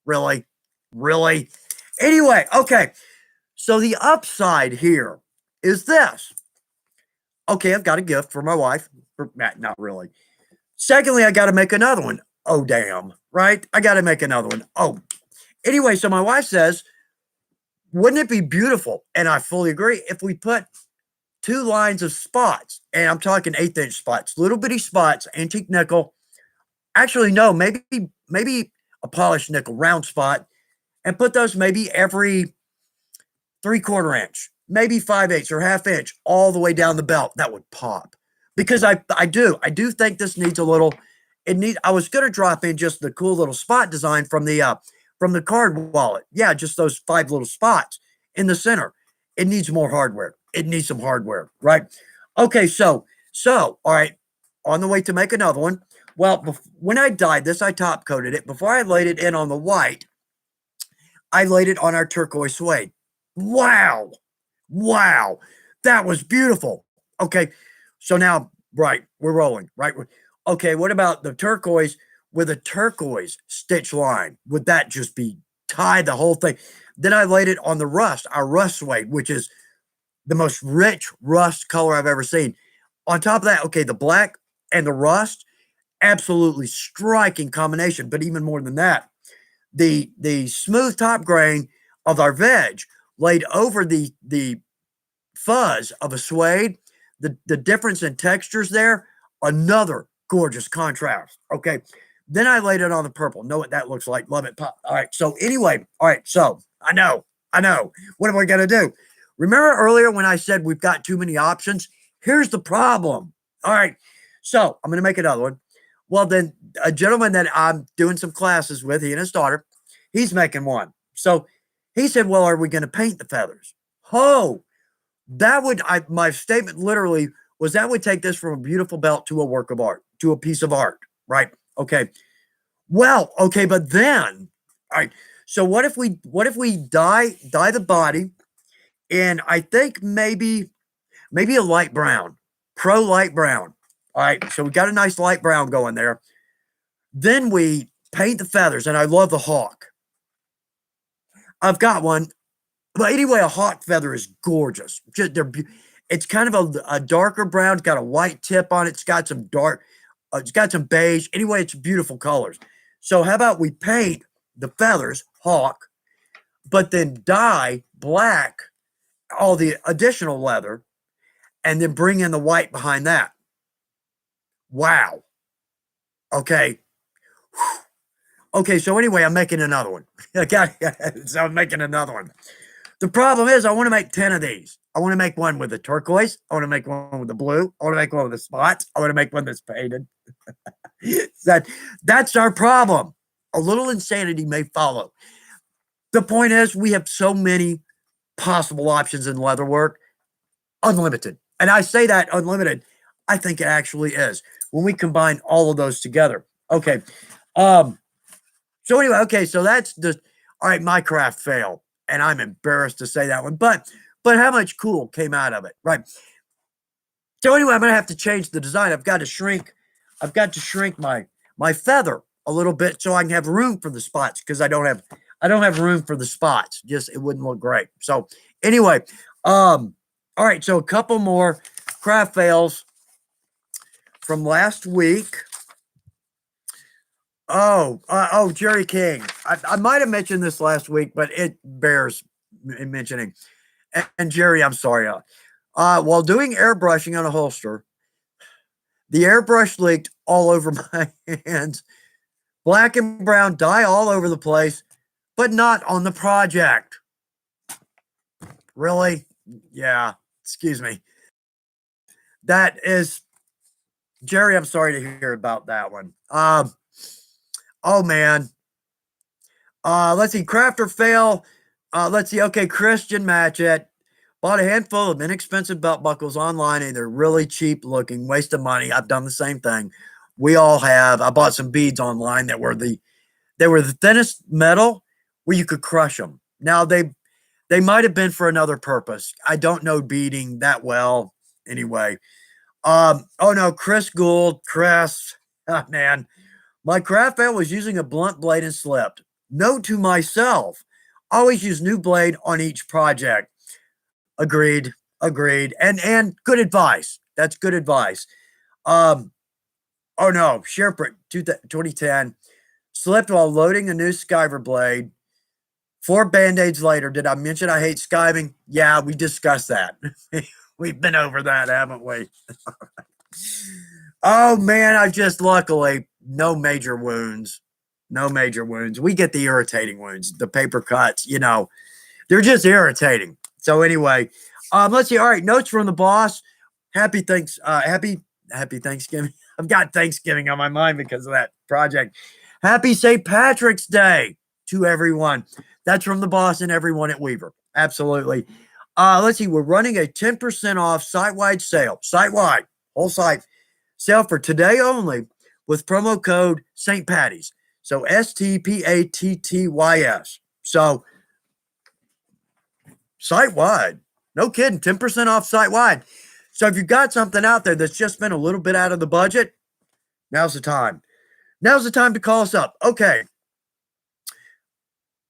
Really, really. Anyway, okay. So the upside here is this. Okay, I've got a gift for my wife. Not really. Secondly, I got to make another one. Oh, damn. Right? I got to make another one. Oh, anyway, so my wife says, wouldn't it be beautiful? And I fully agree. If we put 2 lines of spots, and I'm talking 1/8 inch spots, little bitty spots, antique nickel. Actually, no, maybe a polished nickel round spot, and put those maybe every 3/4 inch, maybe 5/8 or 1/2 inch, all the way down the belt. That would pop. Because I do think this needs a little. I was gonna drop in just the cool little spot design from the card wallet. Yeah, just those 5 little spots in the center. It needs more hardware. It needs some hardware, right? Okay, so all right, on the way to make another one. Well, when I dyed this, I top coated it. Before I laid it in on the white, I laid it on our turquoise suede. Wow. Wow. That was beautiful. Okay. So now, right, we're rolling, right? Okay, what about the turquoise with a turquoise stitch line? Would that just be tied the whole thing? Then I laid it on the rust, our rust suede, which is the most rich rust color I've ever seen. On top of that, okay, the black and the rust, absolutely striking combination. But even more than that, the smooth top grain of our veg laid over the fuzz of a suede, the difference in textures there, another gorgeous contrast. Okay. Then I laid it on the purple. Know what that looks like. Love it. Pop. All right. So anyway, all right. So I know. What am I going to do? Remember earlier when I said we've got too many options? Here's the problem. All right. So I'm going to make another one. Well, then a gentleman that I'm doing some classes with, he and his daughter, he's making one. So he said, well, are we going to paint the feathers? Oh, my statement literally was that would take this from a beautiful belt to a work of art, to a piece of art, right? Okay. Well, okay, but then, all right. So what if we dye the body in, I think maybe a light brown, pro light brown. All right. So we got a nice light brown going there. Then we paint the feathers, and I love the hawk. I've got one. But anyway, a hawk feather is gorgeous. It's kind of a darker brown. It's got a white tip on it. It's got some dark, it's got some beige. Anyway, it's beautiful colors. So how about we paint the feathers, hawk, but then dye black all the additional leather, and then bring in the white behind that. Wow. Okay. Okay, so anyway, I'm making another one. Okay, so I'm making another one. The problem is I want to make 10 of these. I want to make one with the turquoise. I want to make one with the blue. I want to make one with the spots. I want to make one that's painted. That's our problem. A little insanity may follow. The point is we have so many possible options in leatherwork, unlimited. And I say that unlimited. I think it actually is when we combine all of those together. Okay. So anyway, okay, so that's the all right, my craft fail. And I'm embarrassed to say that one, but how much cool came out of it, right? So anyway, I'm gonna have to change the design. I've got to shrink my feather a little bit so I can have room for the spots because I don't have room for the spots. Just it wouldn't look great. So anyway, all right, so a couple more craft fails from last week. Oh, Jerry King. I might have mentioned this last week, but it bears mentioning. And Jerry, I'm sorry. While doing airbrushing on a holster, the airbrush leaked all over my hands. Black and brown dye all over the place, but not on the project. Really? Yeah. Excuse me. That is, Jerry, I'm sorry to hear about that one. Oh, man. Let's see. Crafter fail. Let's see. Okay, Christian match it. Bought a handful of inexpensive belt buckles online, and they're really cheap looking. Waste of money. I've done the same thing. We all have. I bought some beads online that were the thinnest metal where you could crush them. Now they might have been for another purpose. I don't know beading that well. Anyway. Oh no, Chris Gould. Chris. Oh, man. My craft fail was using a blunt blade and slipped. Note to myself, always use new blade on each project. Agreed. And good advice. That's good advice. Oh no, Sherprick 2010 slipped while loading a new skiver blade. 4 band-aids later, did I mention I hate skiving? Yeah, we discussed that. We've been over that, haven't we? Oh man, I just luckily no major wounds. No major wounds. We get the irritating wounds, the paper cuts, they're just irritating. So anyway, let's see. All right, notes from the boss. Happy Thanksgiving. I've got Thanksgiving on my mind because of that project. Happy St. Patrick's Day to everyone. That's from the boss and everyone at Weaver. Absolutely. Let's see. We're running a 10% off site-wide sale. Site-wide, whole site sale for today only with promo code St. Patty's. So STPATTYS. So site-wide. No kidding. 10% off site-wide. So if you've got something out there that's just been a little bit out of the budget, now's the time. Now's the time to call us up. Okay.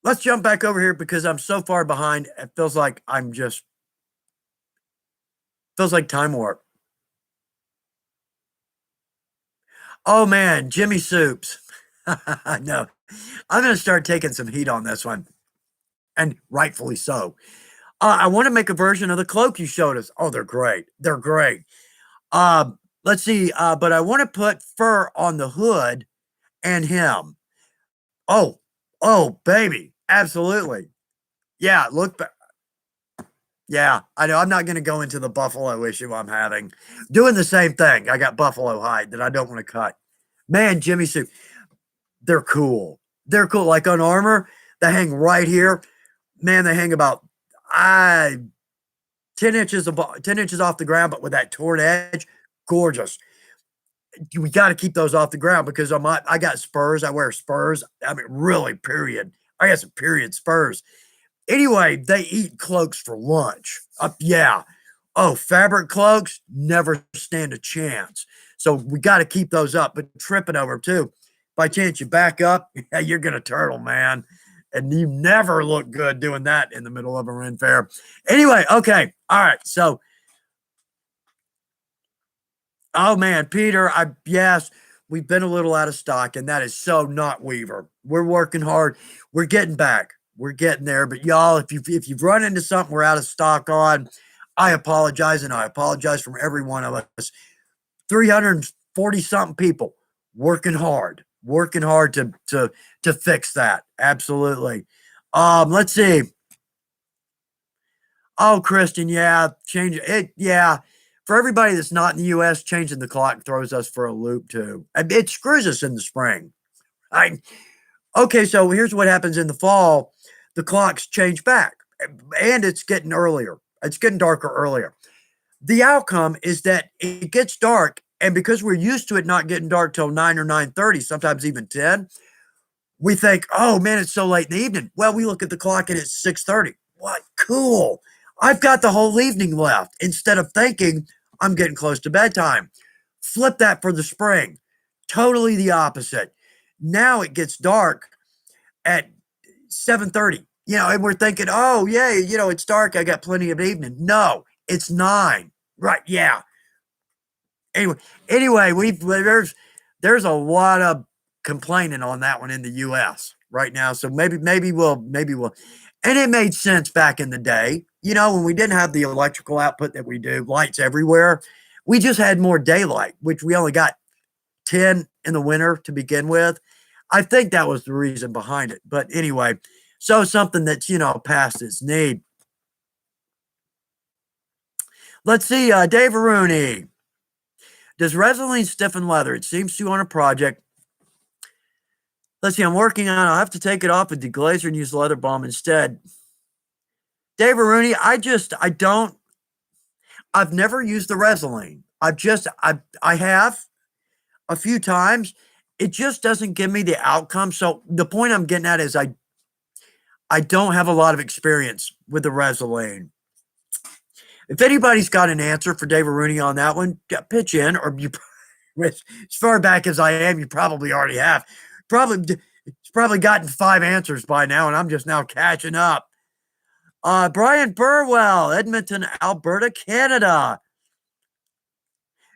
Let's jump back over here because I'm so far behind. It feels like feels like time warp. Oh man, Jimmy Soups. No, I'm going to start taking some heat on this one. And rightfully so. I want to make a version of the cloak you showed us. Oh, they're great. They're great. Let's see. But I want to put fur on the hood and him. Oh, baby. Absolutely. Yeah, look back. Yeah, I know. I'm not going to go into the buffalo issue I'm having. Doing the same thing. I got buffalo hide that I don't want to cut. Man, Jimmy Soup. They're cool. They're cool. Like on armor, they hang right here. Man, they hang about 10 inches off the ground, but with that torn edge, gorgeous. We got to keep those off the ground because I got spurs. I wear spurs. I mean, really, period. I got some period spurs. Anyway, they eat cloaks for lunch. Yeah. Oh, fabric cloaks never stand a chance. So we got to keep those up, but tripping over them too. By chance you back up, yeah, you're going to turtle, man. And you never look good doing that in the middle of a Ren fair. Anyway, okay. All right. So, oh man, Peter, yes, we've been a little out of stock, and that is so not Weaver. We're working hard. We're getting back. We're getting there. But y'all, if you've run into something we're out of stock on, I apologize, and I apologize from every one of us. 340 something people working hard to fix that. Absolutely. Let's see. Oh, Christian, yeah, change it. Yeah. For everybody that's not in the US, changing the clock throws us for a loop too. It screws us in the spring. I Okay, so here's what happens in the fall. The clocks change back and it's getting earlier. It's getting darker earlier. The outcome is that it gets dark, and because we're used to it not getting dark till 9 or 9:30, sometimes even 10, we think, "Oh, man, it's so late in the evening." Well, we look at the clock and it's 6:30. What? Cool. I've got the whole evening left instead of thinking I'm getting close to bedtime. Flip that for the spring. Totally the opposite. Now it gets dark at 7:30, and we're thinking, "Oh, yeah, it's dark. I got plenty of evening." No, it's 9. Right, yeah. Anyway anyway, there's a lot of complaining on that one in the US right now, so maybe we'll and it made sense back in the day, when we didn't have the electrical output that we do, lights everywhere. We just had more daylight, which we only got 10 in the winter to begin with. I think that was the reason behind it, but anyway, so something that's, past its need. Let's see, Dave Rooney. Does Resolene stiffen leather? It seems to on a project. Let's see, I'm working on it. I'll have to take it off with deglazer and use leather balm instead. Dave Rooney, I've never used the Resolene. I have a few times. It just doesn't give me the outcome. So the point I'm getting at is I don't have a lot of experience with the Resolene. If anybody's got an answer for Dave Rooney on that one, pitch in, or you, as far back as I am, you probably already have. It's probably gotten 5 answers by now, and I'm just now catching up. Brian Burwell, Edmonton, Alberta, Canada.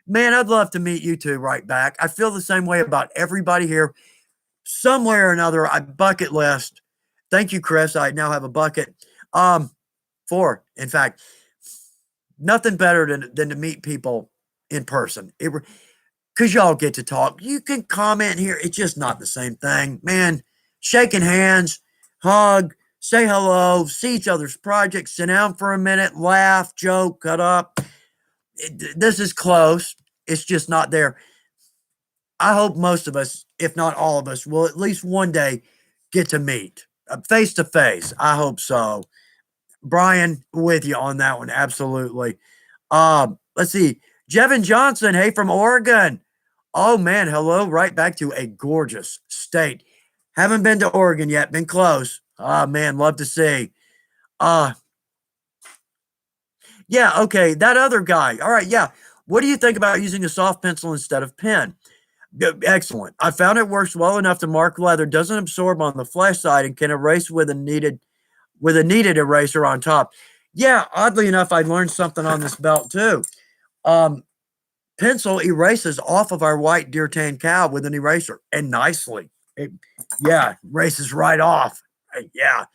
Man, I'd love to meet you two right back. I feel the same way about everybody here. Somewhere or another, I bucket list. Thank you, Chris. I now have a bucket. 4, in fact. Nothing better than to meet people in person. Because y'all get to talk. You can comment here. It's just not the same thing. Man, shaking hands, hug, say hello, see each other's projects, sit down for a minute, laugh, joke, cut up. This is close. It's just not there. I hope most of us, if not all of us, will at least one day get to meet face to face. I hope so. Brian, with you on that one. Absolutely. Let's see. Jevin Johnson, hey, from Oregon. Oh, man. Hello. Right back to a gorgeous state. Haven't been to Oregon yet. Been close. Oh, man. Love to see. Yeah. Okay. That other guy. All right. Yeah. What do you think about using a soft pencil instead of pen? Excellent. I found it works well enough to mark leather, doesn't absorb on the flesh side, and can erase with a needed eraser on top. Yeah, oddly enough, I learned something on this belt too. Pencil erases off of our white deer tan cow with an eraser, and nicely. Erases right off. Yeah.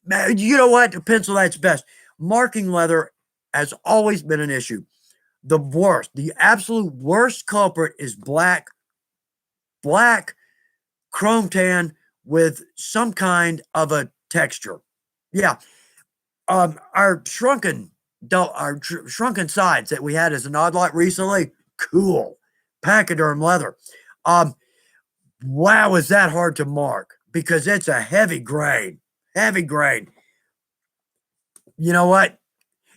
Man, you know what? The pencil, that's best. Marking leather has always been an issue. The absolute worst culprit is black chrome tan with some kind of a texture. Yeah. Our shrunken sides that we had as an odd lot recently, cool. Pachyderm leather. Wow, is that hard to mark because it's a heavy grain. Heavy grain. You know what?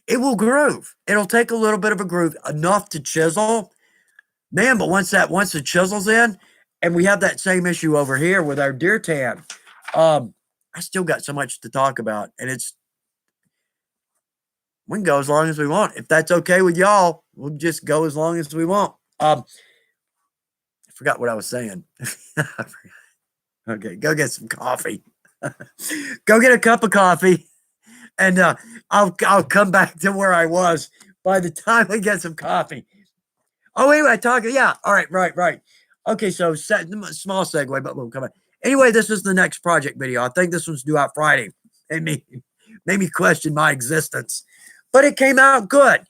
It will groove. It'll take a little bit of a groove, enough to chisel. Man, but once the chisel's in, and we have that same issue over here with our deer tan. I still got so much to talk about, and we can go as long as we want. If that's okay with y'all, we'll just go as long as we want. I forgot what I was saying. Okay, go get some coffee. Go get a cup of coffee, and I'll come back to where I was by the time we get some coffee. Oh, anyway, yeah. All right, right. Okay, so small segue, but we'll come back. Anyway, this is the next project video. I think this one's due out Friday. It made me question my existence, but it came out good.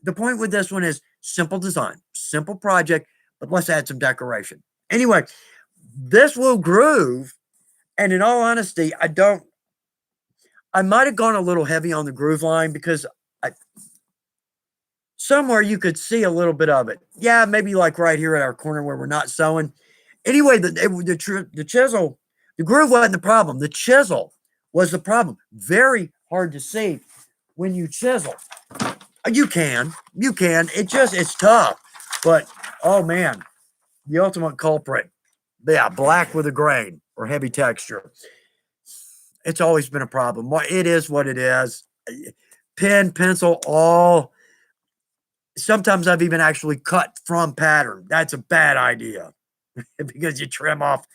The point with this one is simple design, simple project, but let's add some decoration. Anyway, this will groove, and in all honesty, I might have gone a little heavy on the groove line because somewhere you could see a little bit of it. Yeah, maybe like right here at our corner where we're not sewing. Anyway, the chisel, the groove wasn't the problem. The chisel was the problem. Very hard to see when you chisel. You can. It's tough. But, oh man, the ultimate culprit. Yeah, black with a grain or heavy texture. It's always been a problem. It is what it is. Pen, pencil, all. Sometimes I've even actually cut from pattern. That's a bad idea because you trim off.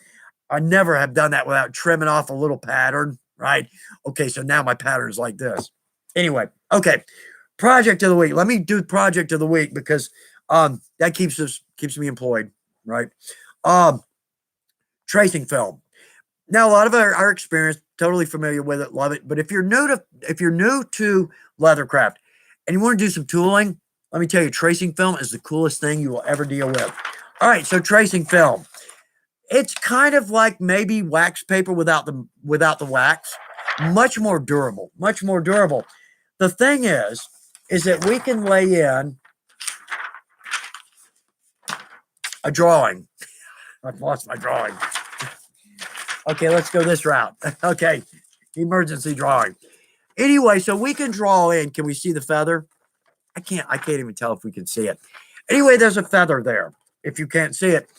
I never have done that without trimming off a little pattern, right? Okay, so now my pattern is like this. Anyway, okay. Project of the week. Let me do project of the week because that keeps me employed, right? Tracing film. Now, a lot of our experience, totally familiar with it, love it. But if you're new to leathercraft and you want to do some tooling, let me tell you, tracing film is the coolest thing you will ever deal with. All right, so tracing film. It's kind of like maybe wax paper without the wax. Much more durable, much more durable. The thing is that we can lay in a drawing. I've lost my drawing. Okay, let's go this route. Okay, emergency drawing. Anyway, so we can draw in. Can we see the feather? I can't even tell if we can see it. Anyway, there's a feather there. If you can't see it,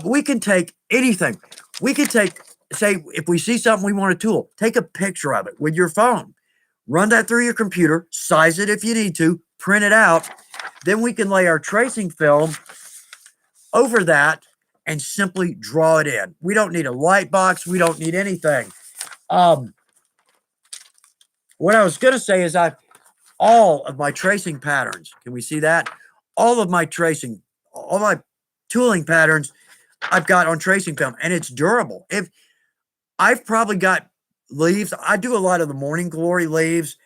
we can take anything. We can take, say, if we see something we want to tool, take a picture of it with your phone. Run that through your computer, size it if you need to, print it out. Then we can lay our tracing film over that and simply draw it in. We don't need a light box. We don't need anything. What I was going to say is all of my tracing patterns, can we see that? All my tooling patterns I've got on tracing film, and it's durable. If I've probably got leaves, I do a lot of the Morning Glory leaves.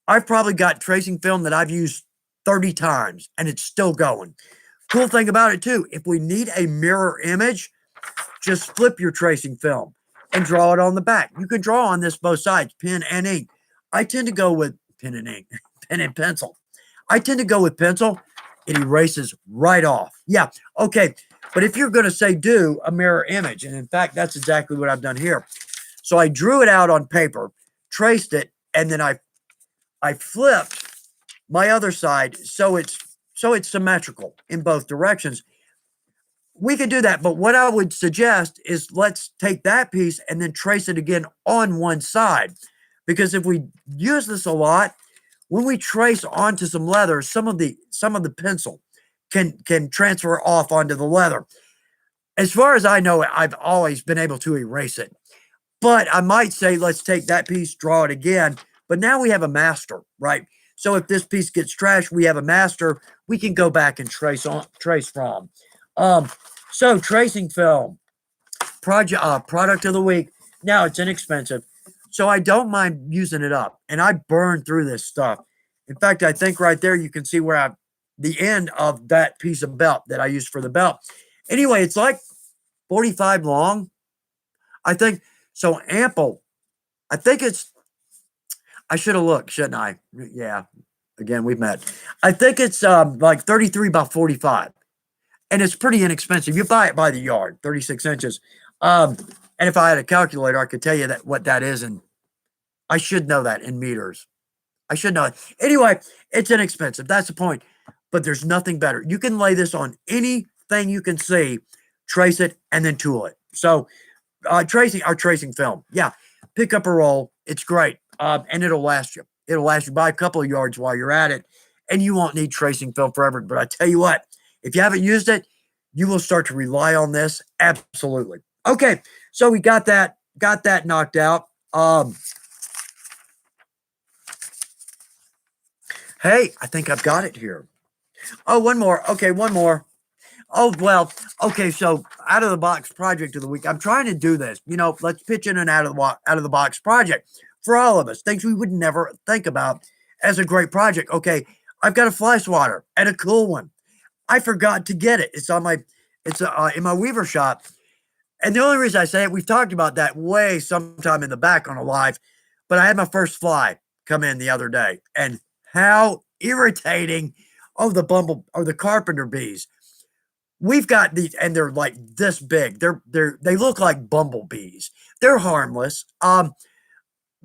I've probably got tracing film that I've used 30 times, and it's still going. Cool thing about it, too, if we need a mirror image, just flip your tracing film and draw it on the back. You can draw on this both sides, pen and ink. I tend to go with pen and ink, pen and pencil. I tend to go with pencil. It erases right off. Yeah, okay. But if you're going to say do a mirror image, and in fact, that's exactly what I've done here. So I drew it out on paper, traced it, and then I flipped my other side so it's symmetrical in both directions. We could do that, but what I would suggest is let's take that piece and then trace it again on one side. Because if we use this a lot, when we trace onto some leather, some of the pencil can transfer off onto the leather. As far as I know, I've always been able to erase it. But I might say, let's take that piece, draw it again. But now we have a master, right? So if this piece gets trashed, we have a master we can go back and trace from. So tracing film, product of the week. Now it's inexpensive, so I don't mind using it up, and I burn through this stuff. In fact, I think right there you can see where the end of that piece of belt that I used for the belt. Anyway, it's like 45 long, I think. So ample. I think I should have looked, shouldn't I? Yeah. Again, we've met. I think it's like 33 by 45. And it's pretty inexpensive. You buy it by the yard, 36 inches. And if I had a calculator, I could tell you what that is. And I should know that in meters. I should know it. Anyway, it's inexpensive. That's the point. But there's nothing better. You can lay this on anything you can see, trace it, and then tool it. So our tracing film. Yeah. Pick up a roll. It's great. And it'll last you. It'll last you by a couple of yards while you're at it. And you won't need tracing film forever. But I tell you what, if you haven't used it, you will start to rely on this. Absolutely. Okay. So we got that knocked out. Hey, I think I've got it here. Oh, one more. Okay, one more. Oh, well, okay, so out of the box project of the week. I'm trying to do this. Let's pitch in an out of the box project for all of us. Things we would never think about as a great project. Okay, I've got a fly swatter and a cool one. I forgot to get it. It's in my weaver shop. And the only reason I say it, we've talked about that way sometime in the back on a live. But I had my first fly come in the other day, and how irritating. Oh, the carpenter bees. We've got these, and they're like this big. They look like bumblebees. They're harmless.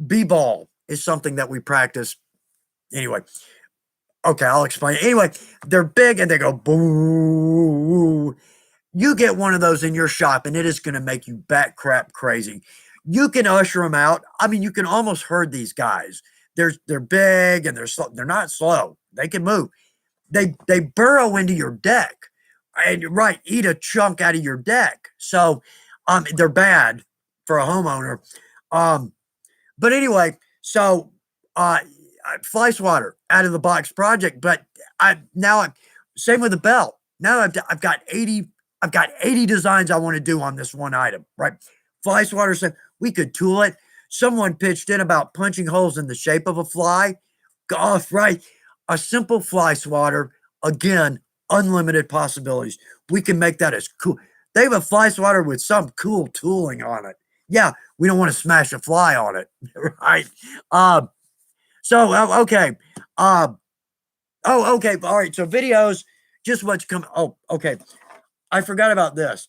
Bee ball is something that we practice. Anyway, okay, I'll explain. Anyway, they're big and they go boo. You get one of those in your shop, and it is going to make you bat crap crazy. You can usher them out. I mean, you can almost herd these guys. They're big and they're not slow. They can move. They burrow into your deck, and right, eat a chunk out of your deck. So, they're bad for a homeowner. But anyway, so fly swatter out of the box project. But same with the belt. Now I've got 80 designs I want to do on this one item. Right, fly swatter said we could tool it. Someone pitched in about punching holes in the shape of a fly. Golf, right? A simple fly swatter, again, unlimited possibilities. We can make that as cool. They have a fly swatter with some cool tooling on it. Yeah, we don't want to smash a fly on it, right? Okay. Okay. All right. So videos, just what's coming. Oh, okay. I forgot about this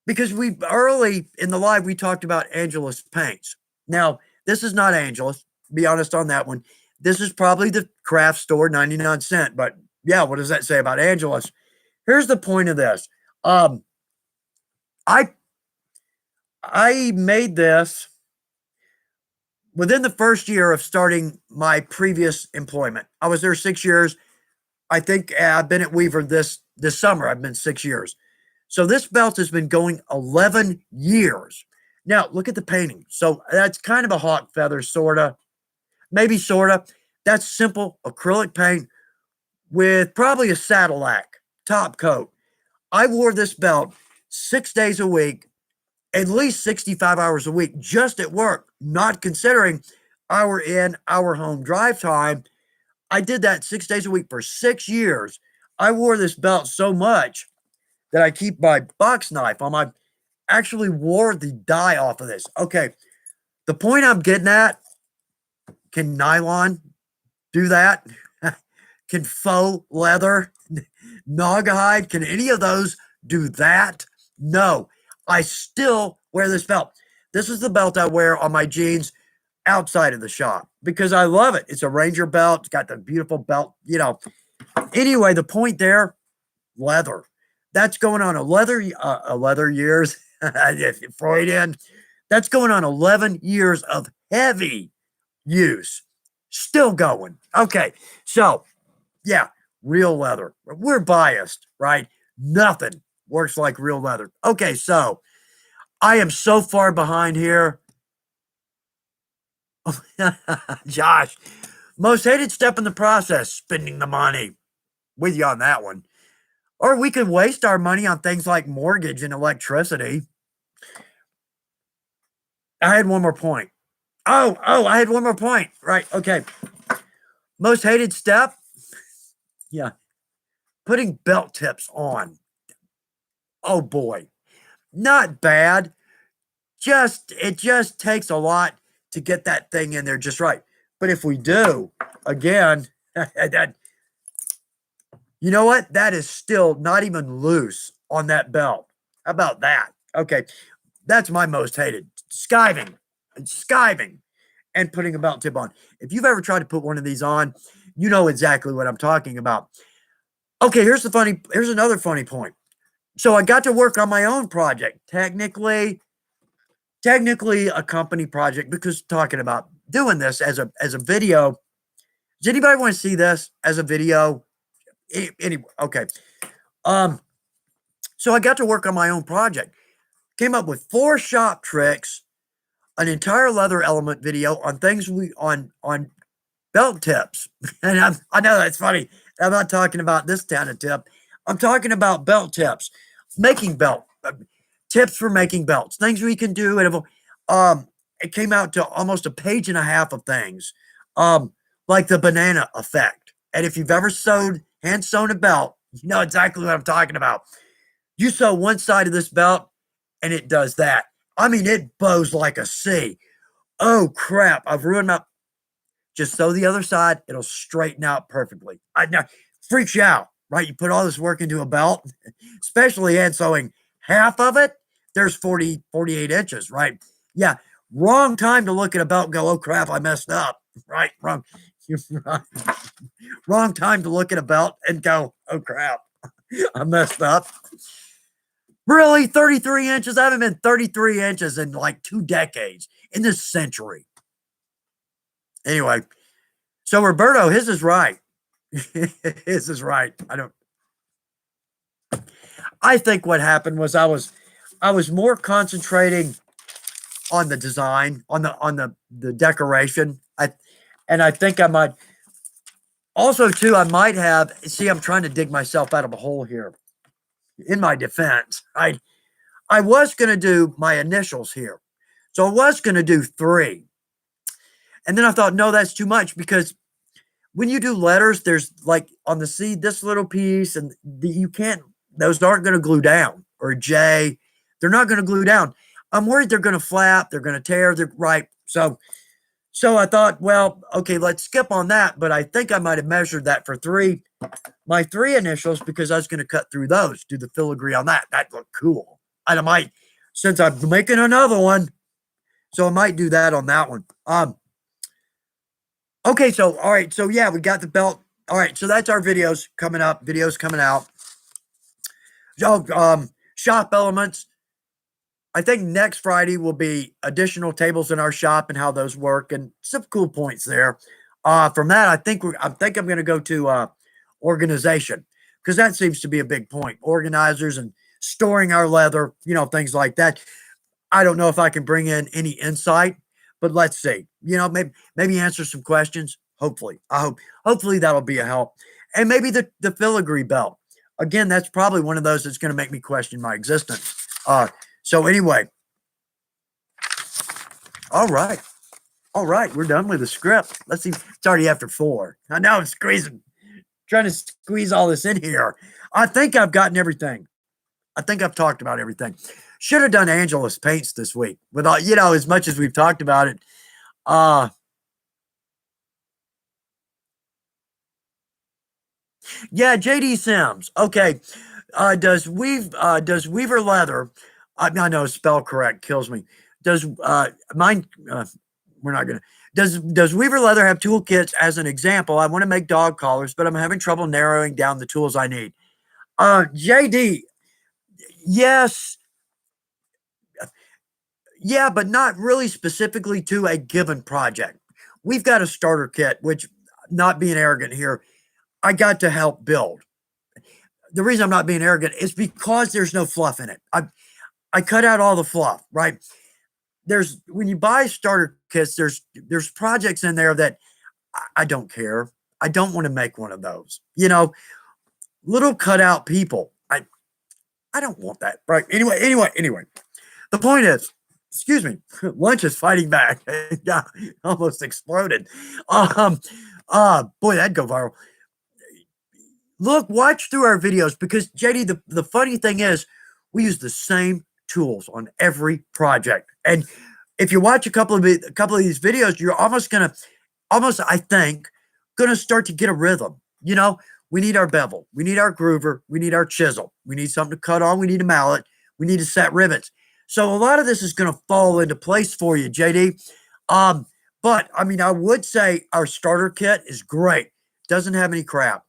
because we early in the live we talked about Angelus Paints. Now this is not Angelus. Be honest on that one. This is probably the craft store 99¢. But yeah, what does that say about Angelus? Here's the point of this. I made this within the first year of starting my previous employment. I was there 6 years. I think I've been at Weaver this summer. I've been 6 years. So this belt has been going 11 years. Now, look at the painting. So that's kind of a hawk feather, sort of. Maybe sort of. That's simple acrylic paint with probably a saddle lack top coat. I wore this belt 6 days a week, at least 65 hours a week, just at work, not considering hour in, hour home drive time. I did that 6 days a week for 6 years. I wore this belt so much that I keep my box knife on my, actually wore the dye off of this. Okay, the point I'm getting at, can nylon do that? Can faux leather, naugahyde, can any of those do that? No. I still wear this belt. This is the belt I wear on my jeans outside of the shop because I love it. It's a Ranger belt. It's got the beautiful belt, Anyway, the point there, leather. That's going on 11 years, Freudian. That's going on 11 years of heavy use. Still going. Okay, so, yeah, real leather. We're biased, right? Nothing works like real leather. Okay, so I am so far behind here. Josh, most hated step in the process, spending the money. With you on that one. Or we could waste our money on things like mortgage and electricity. I had one more point. I had one more point. Right, okay. Most hated step? Yeah. Putting belt tips on. Oh boy. Not bad. It just takes a lot to get that thing in there just right. But if we do, again, you know what? That is still not even loose on that belt. How about that? Okay. That's my most hated. Skiving and putting a belt tip on. If you've ever tried to put one of these on, you know exactly what I'm talking about. Okay, here's another funny point. So I got to work on my own project. Technically a company project, because talking about doing this as a video. Does anybody want to see this as a video? Anyway, okay. So I got to work on my own project. Came up with 4 shop tricks, an entire leather element video on things on belt tips. And I know that's funny. I'm not talking about this kind of tip. I'm talking about belt tips, making belt tips for making belts, things we can do. And it came out to almost a page and a half of things, like the banana effect. And if you've ever hand sewn a belt, you know exactly what I'm talking about. You sew one side of this belt, and it does that. I mean, it bows like a C. Oh, crap. I've ruined my... Just sew the other side. It'll straighten out perfectly. I know. Freaks you out, right? You put all this work into a belt, especially hand sewing half of it. There's 40, 48 inches, right? Yeah. Wrong time to look at a belt and go, oh, crap, I messed up, right? Wrong. You're right. Wrong time to look at a belt and go, oh, crap, I messed up. Really? 33 inches? I haven't been 33 inches in like 2 decades in this century. Anyway, so Roberto, his is right. His is right. I think what happened was I was more concentrating on the design, on the decoration. I think I might also too, I might have, see, I'm trying to dig myself out of a hole here. In my defense, I was going to do my initials here. So I was going to do 3. And then I thought, no, that's too much, because when you do letters, there's like on the C, this little piece, and you can't, those aren't going to glue down, or J, they're not going to glue down. I'm worried they're going to flap, they're going to tear, they're right. So I thought, well, okay, let's skip on that. But I think I might have measured that for 3, my 3 initials, because I was going to cut through those, do the filigree on that. That looked cool. And I might, since I'm making another one, so I might do that on that one. Okay, so all right, so yeah, we got the belt. All right, so that's our videos coming up. Videos coming out. So, shop elements. I think next Friday will be additional tables in our shop and how those work, and some cool points there. From that, I think I'm going to go to organization, because that seems to be a big point. Organizers and storing our leather, things like that. I don't know if I can bring in any insight, but let's see. Maybe answer some questions. Hopefully, hopefully that'll be a help. And maybe the filigree belt. Again, that's probably one of those that's going to make me question my existence. So anyway, all right, we're done with the script. Let's see. It's already after 4. I know I'm trying to squeeze all this in here. I think I've gotten everything. I think I've talked about everything. Should have done Angelus Paints this week, with all, as much as we've talked about it. Yeah, JD Sims. Okay. Does Weaver Leather, I know spell correct kills me. Does mine we're not gonna does Weaver Leather have toolkits? As an example, I want to make dog collars, but I'm having trouble narrowing down the tools I need. JD, yes. Yeah, but not really specifically to a given project. We've got a starter kit, which, not being arrogant here, I got to help build. The reason I'm not being arrogant is because there's no fluff in it. I cut out all the fluff, right? When you buy starter kits, there's projects in there that I don't care. I don't want to make one of those. Little cutout people. I don't want that. Right. Anyway. The point is, excuse me, lunch is fighting back. Yeah, almost exploded. Boy, that'd go viral. Look, watch through our videos, because JD, the funny thing is, we use the same tools on every project. And if you watch a couple of these videos, you're I think, gonna start to get a rhythm. We need our bevel, we need our groover, we need our chisel, we need something to cut on, we need a mallet, we need to set rivets. So a lot of this is going to fall into place for you, JD. But I mean, I would say our starter kit is great. Doesn't have any crap.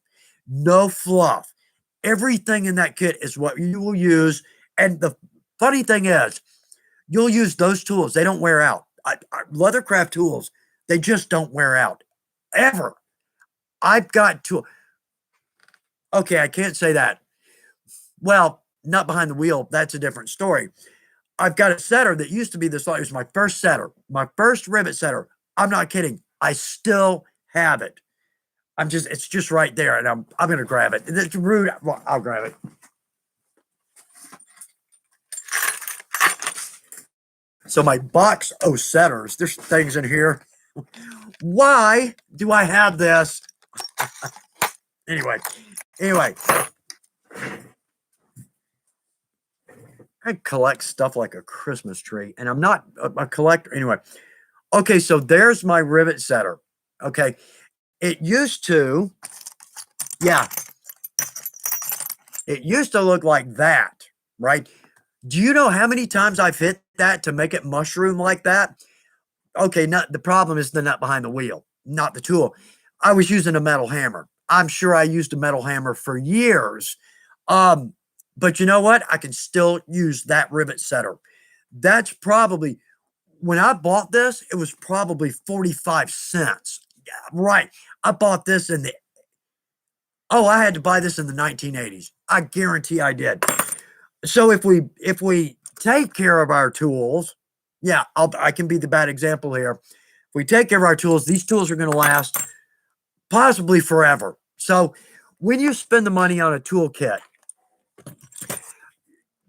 No fluff. Everything in that kit is what you will use. And the funny thing is, you'll use those tools. They don't wear out. Leathercraft tools, they just don't wear out. Ever. I've got tools. Okay, I can't say that. Well, not behind the wheel. That's a different story. I've got a setter that used to be this. It was my first setter, my first rivet setter. I'm not kidding. I still have it. It's just right there, and I'm going to grab it. It's rude. Well, I'll grab it. So my box of setters, there's things in here. Why do I have this? Anyway. I collect stuff like a Christmas tree, and I'm not a collector. Anyway, Okay, so there's my rivet setter. Okay. It used to, yeah, it used to look like that, right? Do you know how many times I've hit that to make it mushroom like that? Okay, not the problem is the nut behind the wheel, not the tool. I was using a metal hammer. I'm sure I used a metal hammer for years. Um, but you know what? I can still use that rivet setter. That's probably when I bought this, it was probably 45 cents. Yeah, right. I bought this in the oh, I had to buy this in the 1980s. I guarantee I did. So if we take care of our tools, yeah, I can be the bad example here. If we take care of our tools, these tools are going to last possibly forever. So when you spend the money on a toolkit,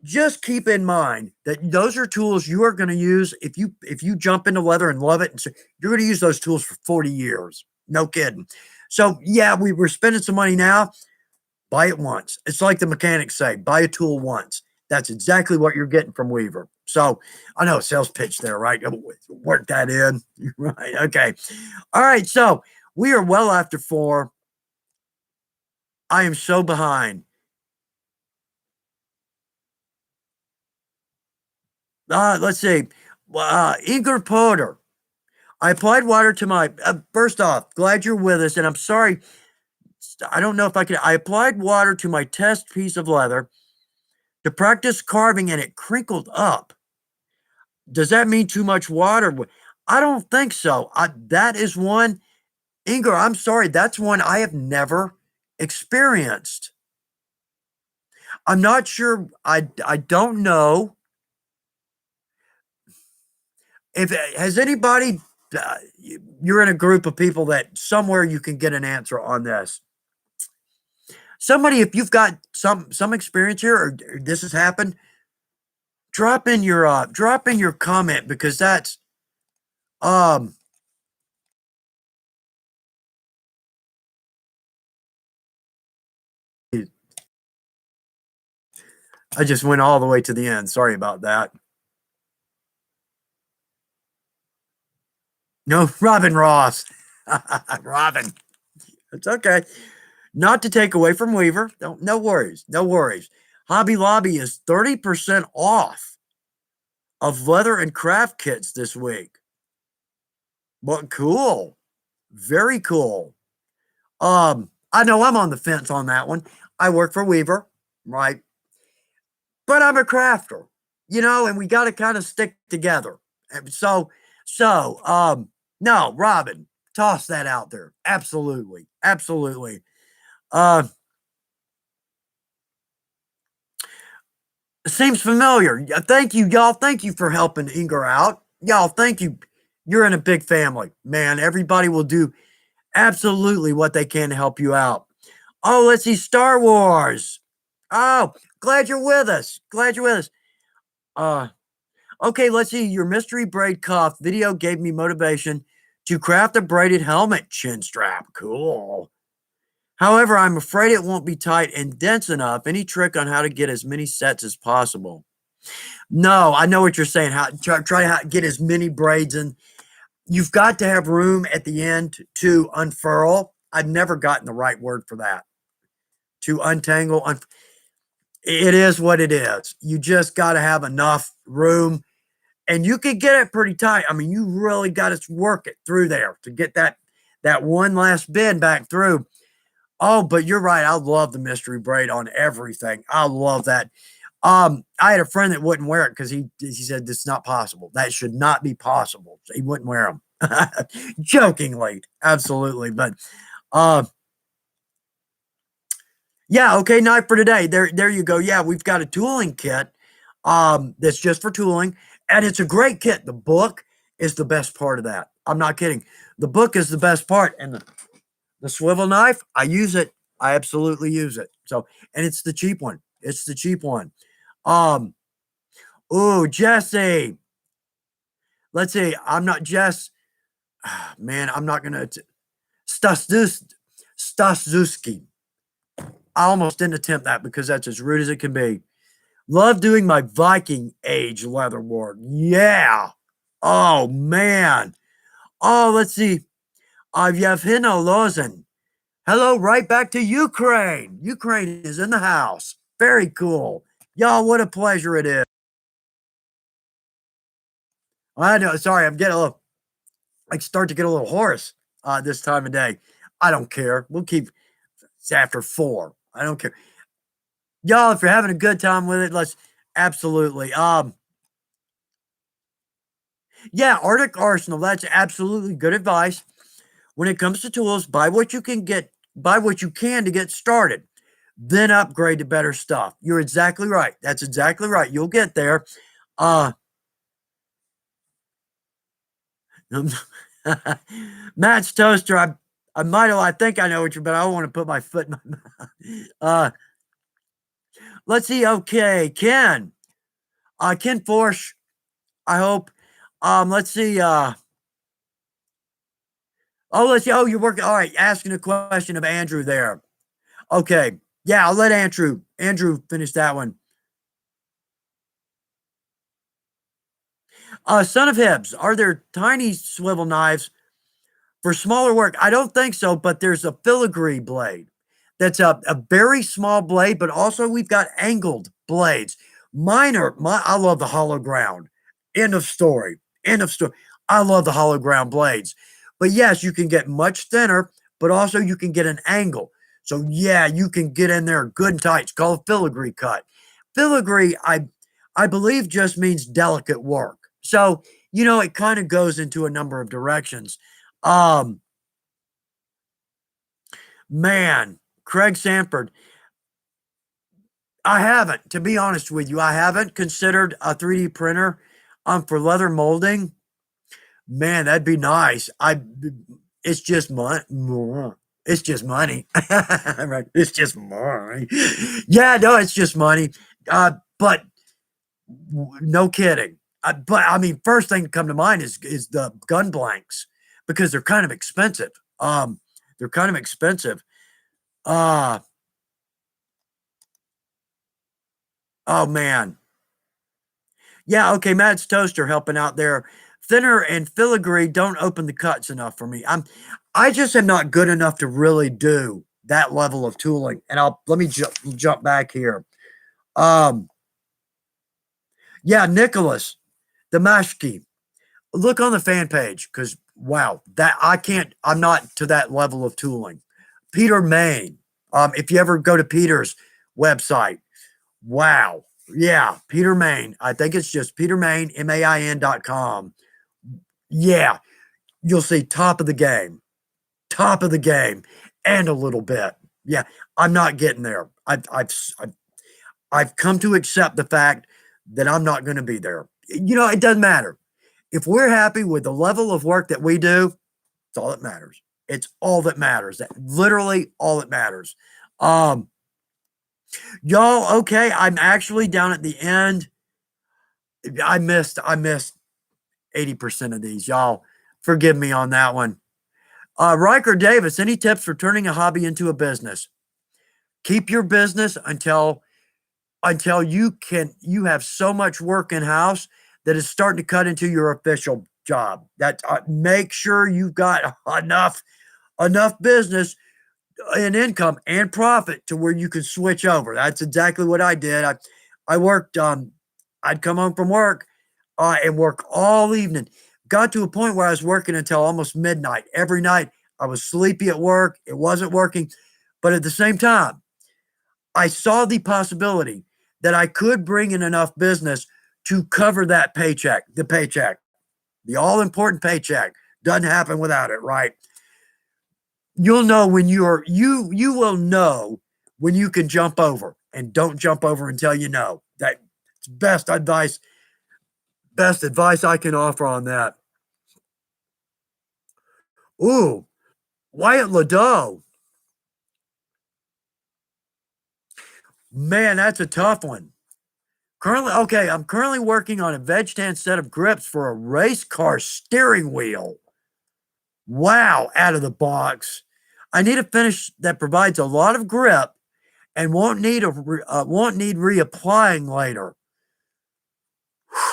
just keep in mind that those are tools you are going to use if you jump into leather and love it, and so you're going to use those tools for 40 years. No kidding. So yeah, we were spending some money now. Buy it once. It's like the mechanics say, buy a tool once. That's exactly what you're getting from Weaver. So I know sales pitch there, right? Work that in. Right. Okay. All right. So we are well after 4. I am so behind. Let's see. Igor Porter. I applied water to my, first off, glad you're with us. And I'm sorry. I don't know if I can. I applied water to my test piece of leather to practice carving and it crinkled up. Does that mean too much water? I don't think so. That is one, Inger, I'm sorry, that's one I have never experienced. I'm not sure. I don't know if has anybody. You're in a group of people that somewhere you can get an answer on this. Somebody, if you've got some experience here or this has happened, drop in your comment because that's um I just went all the way to the end. Sorry about that. No, Robin Ross. Robin. It's okay. Not to take away from Weaver. No worries. No worries. Hobby Lobby is 30% off of leather and craft kits this week. But cool. Very cool. I know I'm on the fence on that one. I work for Weaver, right? But I'm a crafter, and we got to kind of stick together. And so, no, Robin, toss that out there. Absolutely. Absolutely. Uh, Seems familiar. Thank you, y'all. Thank you for helping Inger out. Y'all, thank you. You're in a big family, man. Everybody will do absolutely what they can to help you out. Oh, let's see. Star Wars. Oh, glad you're with us. Glad you're with us. Uh, okay, let's see. Your mystery braid cuff video gave me motivation to craft a braided helmet chin strap. Cool. However, I'm afraid it won't be tight and dense enough. Any trick on how to get as many sets as possible? No, I know what you're saying. How try to get as many braids in. You've got to have room at the end to unfurl. I've never gotten the right word for that. To untangle. It is what it is. You just got to have enough room, and you can get it pretty tight. I mean, you really got to work it through there to get that one last bend back through. Oh, but you're right. I love the mystery braid on everything. I love that. I had a friend that wouldn't wear it because he said it's not possible. That should not be possible. So he wouldn't wear them. Jokingly, absolutely. But yeah, okay, knife for today. There you go. Yeah, we've got a tooling kit that's just for tooling, and it's a great kit. The book is the best part of that. I'm not kidding. The book is the best part, and the swivel knife, I use it. I absolutely use it. So, and it's the cheap one. It's the cheap one. Um, oh, Jesse. Let's see. I'm not Jess. Man, I'm not gonna Staszuski. I almost didn't attempt that because that's as rude as it can be. Love doing my Viking age leather work. Yeah. Oh man. Oh, let's see. Yevheno Lozin. Hello, right back to Ukraine. Ukraine is in the house. Very cool. Y'all, what a pleasure it is. I know. Sorry, I'm getting a little, I start to get a little hoarse this time of day. I don't care. We'll keep it's after 4. I don't care. Y'all, if you're having a good time with it, let's absolutely. Yeah, Arctic Arsenal. That's absolutely good advice. When it comes to tools, buy what you can to get started, then upgrade to better stuff. You're exactly right. That's exactly right. You'll get there. Uh Matt's toaster. I think I know what you're, but I don't want to put my foot in my mouth. Let's see. Okay, Ken. Ken Forsh, I hope. Let's see. Let's see. Oh, you're working. All right, asking a question of Andrew there. Okay. Yeah, I'll let Andrew finish that one. Son of Hibbs, are there tiny swivel knives for smaller work? I don't think so, but there's a filigree blade. That's a very small blade, but also we've got angled blades. I love the hollow ground. End of story. End of story. I love the hollow ground blades. But yes, you can get much thinner, but also you can get an angle. So yeah, you can get in there good and tight. It's called filigree cut. Filigree, I believe just means delicate work. So, it kind of goes into a number of directions. Um, Man, Craig Sanford, I haven't, to be honest with you, I haven't considered a 3D printer for leather molding. Man, that'd be nice. It's just money. It's just money. Right. It's just money. Yeah, no, it's just money. But no kidding. But I mean, first thing to come to mind is the gun blanks because they're kind of expensive. They're kind of expensive. Uh, oh man. Yeah, okay, Matt's toaster helping out there. Thinner and filigree don't open the cuts enough for me. I just am not good enough to really do that level of tooling. And let me jump back here. Um, yeah, Nicholas Damashki. Look on the fan page because wow, I'm not to that level of tooling. Peter Main. If you ever go to Peter's website, wow. Yeah, Peter Main. I think it's just Peter Main, MAIN.com. Yeah, you'll see top of the game, and a little bit. Yeah, I'm not getting there. I've come to accept the fact that I'm not going to be there. It doesn't matter. If we're happy with the level of work that we do, it's all that matters. It's all that matters. That literally all that matters. Um, y'all, okay, I'm actually down at the end. I missed 80% of these. Y'all, forgive me on that one. Riker Davis, any tips for turning a hobby into a business? Keep your business until you have so much work in house that it's starting to cut into your official job. That make sure you've got enough business and income and profit to where you can switch over. That's exactly what I did. I worked. I'd come home from work and work all evening. Got to a point where I was working until almost midnight every night. I was sleepy at work. It wasn't working, but at the same time, I saw the possibility that I could bring in enough business to cover that paycheck, the all important paycheck. Doesn't happen without it, right? You'll know when you will know when you can jump over, and don't jump over until you know. That's best advice I can offer on that. Ooh, Wyatt Ladeau. Man, that's a tough one. I'm currently working on a veg stand set of grips for a race car steering wheel. Wow, out of the box. I need a finish that provides a lot of grip and won't need reapplying later.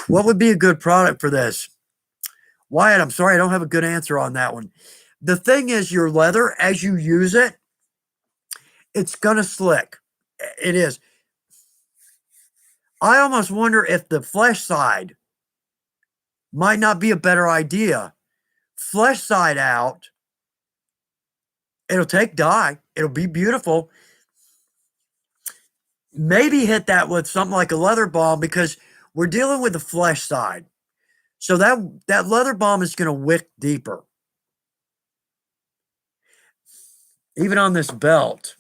What would be a good product for this? Wyatt, I'm sorry, I don't have a good answer on that one. The thing is, your leather, as you use it, it's going to slick. It is. I almost wonder if the flesh side might not be a better idea. Flesh side out, it'll take dye. It'll be beautiful. Maybe hit that with something like a leather balm because we're dealing with the flesh side. So that leather balm is going to wick deeper. Even on this belt.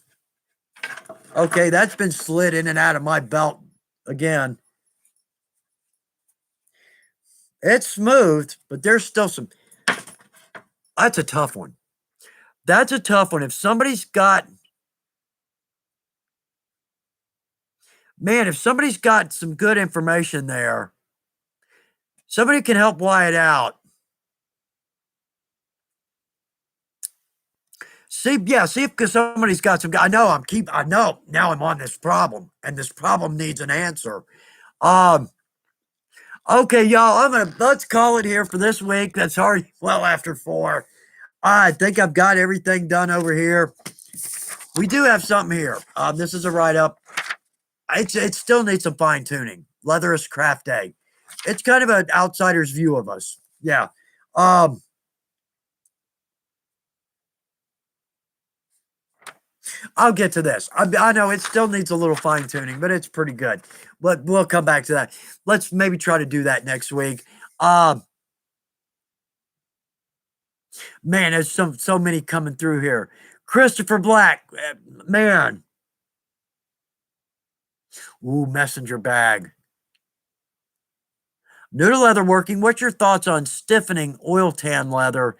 Okay, that's been slid in and out of my belt again. It's smooth, but there's still some. That's a tough one. That's a tough one. If somebody's got, man, if somebody's got some good information there, somebody can help Wyatt out. See if somebody's got some. I know now I'm on this problem, and this problem needs an answer. Okay, y'all, let's call it here for this week. That's already well after 4. I think I've got everything done over here. We do have something here. This is a write-up. It still needs some fine-tuning. Leatherist Craft Day. It's kind of an outsider's view of us. Yeah. I'll get to this. I know it still needs a little fine-tuning, but it's pretty good. But we'll come back to that. Let's maybe try to do that next week. Man, there's so many coming through here. Christopher Black, man. Ooh, messenger bag. New to leather working. What's your thoughts on stiffening oil tan leather?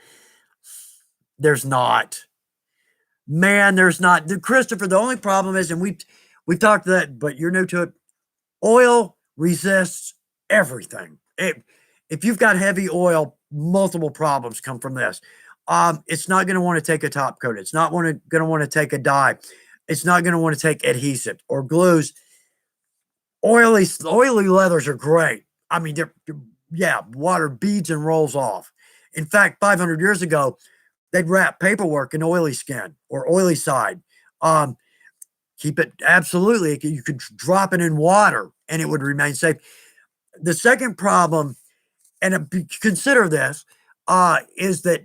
There's not. Man, there's not. Christopher, the only problem is, and we've talked to that, but you're new to it. Oil resists everything. If you've got heavy oil, multiple problems come from this. It's not going to want to take a top coat. It's not going to want to take a dye. It's not going to want to take adhesive or glues. Oily leathers are great. I mean, water beads and rolls off. In fact, 500 years ago, they'd wrap paperwork in oily skin or oily side. Keep it absolutely. You could drop it in water and it would remain safe. The second problem, and consider this, is that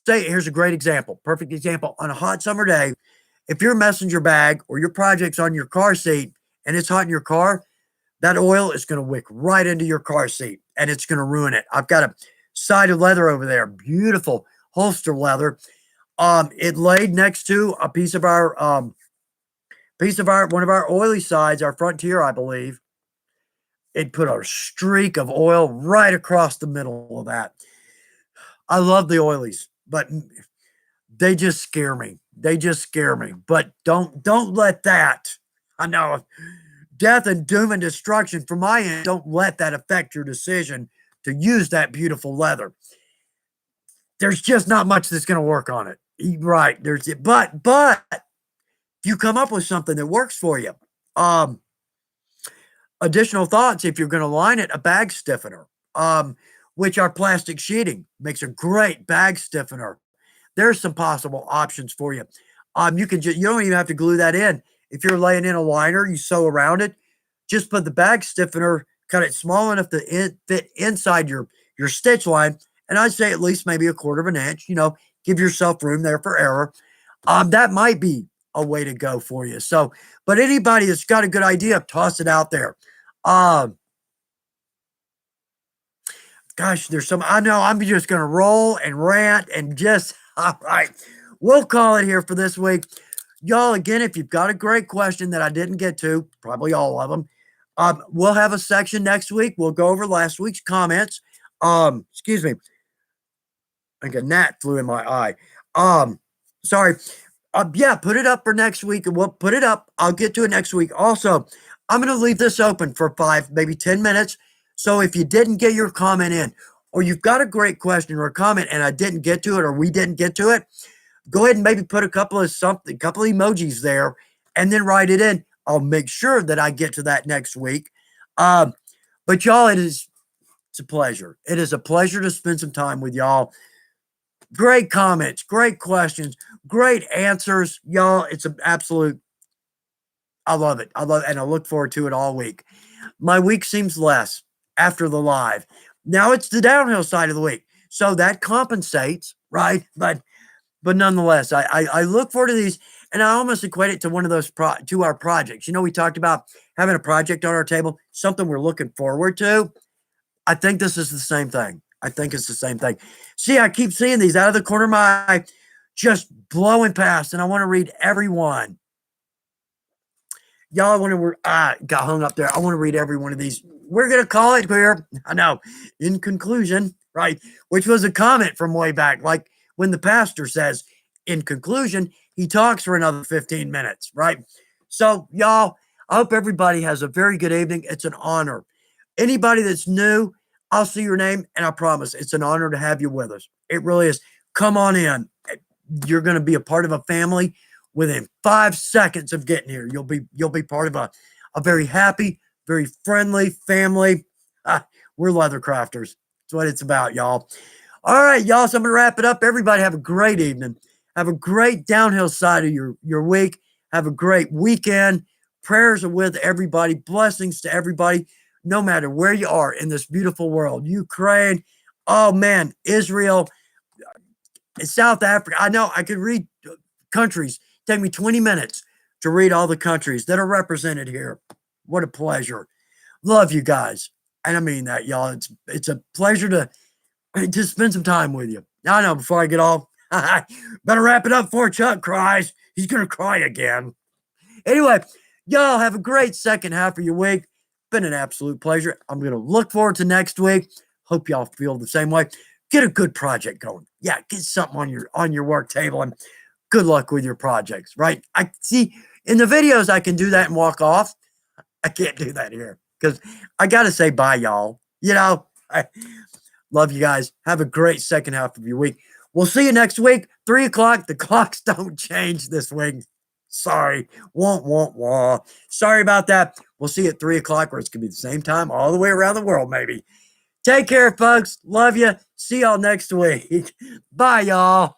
here's a great example, perfect example. On a hot summer day, if your messenger bag or your project's on your car seat and it's hot in your car, that oil is going to wick right into your car seat and it's going to ruin it. I've got a side of leather over there, beautiful holster leather. It laid next to a piece of one of our oily sides, our Frontier, I believe. It put a streak of oil right across the middle of that. I love the oilies, but they just scare me. But don't let that. I know death and doom and destruction from my end. Don't let that affect your decision to use that beautiful leather. There's just not much that's going to work on it. Right. But if you come up with something that works for you, additional thoughts, if you're going to line it, a bag stiffener, which our plastic sheeting makes a great bag stiffener. There's some possible options for you. You don't even have to glue that in. If you're laying in a liner, you sew around it. Just put the bag stiffener, cut it small enough to fit inside your stitch line. And I'd say at least maybe 1/4 of an inch, give yourself room there for error. That might be a way to go for you. So, but anybody that's got a good idea, toss it out there. Gosh, there's I know I'm just going to roll and rant and just, all right, we'll call it here for this week. Y'all, again, if you've got a great question that I didn't get to, probably all of them, we'll have a section next week. We'll go over last week's comments. Excuse me. I think a gnat flew in my eye. Sorry. Yeah, put it up for next week and we'll put it up. I'll get to it next week. Also, I'm going to leave this open for 5, maybe 10 minutes. So if you didn't get your comment in, or you've got a great question or a comment and I didn't get to it, or we didn't get to it, go ahead and maybe put a couple of emojis there and then write it in. I'll make sure that I get to that next week. But y'all, It's a pleasure. It is a pleasure to spend some time with y'all. Great comments, great questions, great answers, y'all. It's an absolute, I love it. I love it, and I look forward to it all week. My week seems less after the live. Now it's the downhill side of the week. So that compensates, right? But nonetheless, I look forward to these, and I almost equate it to one of those to our projects. You know, we talked about having a project on our table, something we're looking forward to. I think this is the same thing. I think it's the same thing. See, I keep seeing these out of the corner of my eye, just blowing past, and I want to read every one. Y'all, I want to got hung up there. I want to read every one of these. We're gonna call it here. I know. In conclusion, right? Which was a comment from way back, like when the pastor says, "In conclusion," he talks for another 15 minutes, right? So, y'all, I hope everybody has a very good evening. It's an honor. Anybody that's new, I'll see your name, and I promise it's an honor to have you with us. It really is. Come on in. You're going to be a part of a family within 5 seconds of getting here. You'll be part of a very happy, very friendly family. We're leather crafters. That's what it's about, y'all. All right, y'all. So I'm going to wrap it up. Everybody have a great evening. Have a great downhill side of your week. Have a great weekend. Prayers are with everybody. Blessings to everybody, no matter where you are in this beautiful world. Ukraine, oh man, Israel, South Africa. I know I could read countries. Take me 20 minutes to read all the countries that are represented here. What a pleasure. Love you guys. And I mean that, y'all. It's a pleasure to spend some time with you. I know, before I get off, better wrap it up before Chuck cries. He's going to cry again. Anyway, y'all have a great second half of your week. Been an absolute pleasure. I'm going to look forward to next week. Hope y'all feel the same way. Get a good project going. Yeah, get something on your work table, and good luck with your projects, right? I see in the videos I can do that and walk off. I can't do that here because I got to say bye, y'all. You know, I love you guys. Have a great second half of your week. We'll see you next week, 3 o'clock. The clocks don't change this week. Sorry. Wah. Sorry about that. We'll see you at 3 o'clock, where it's going to be the same time all the way around the world, maybe. Take care, folks. Love you. See y'all next week. Bye, y'all.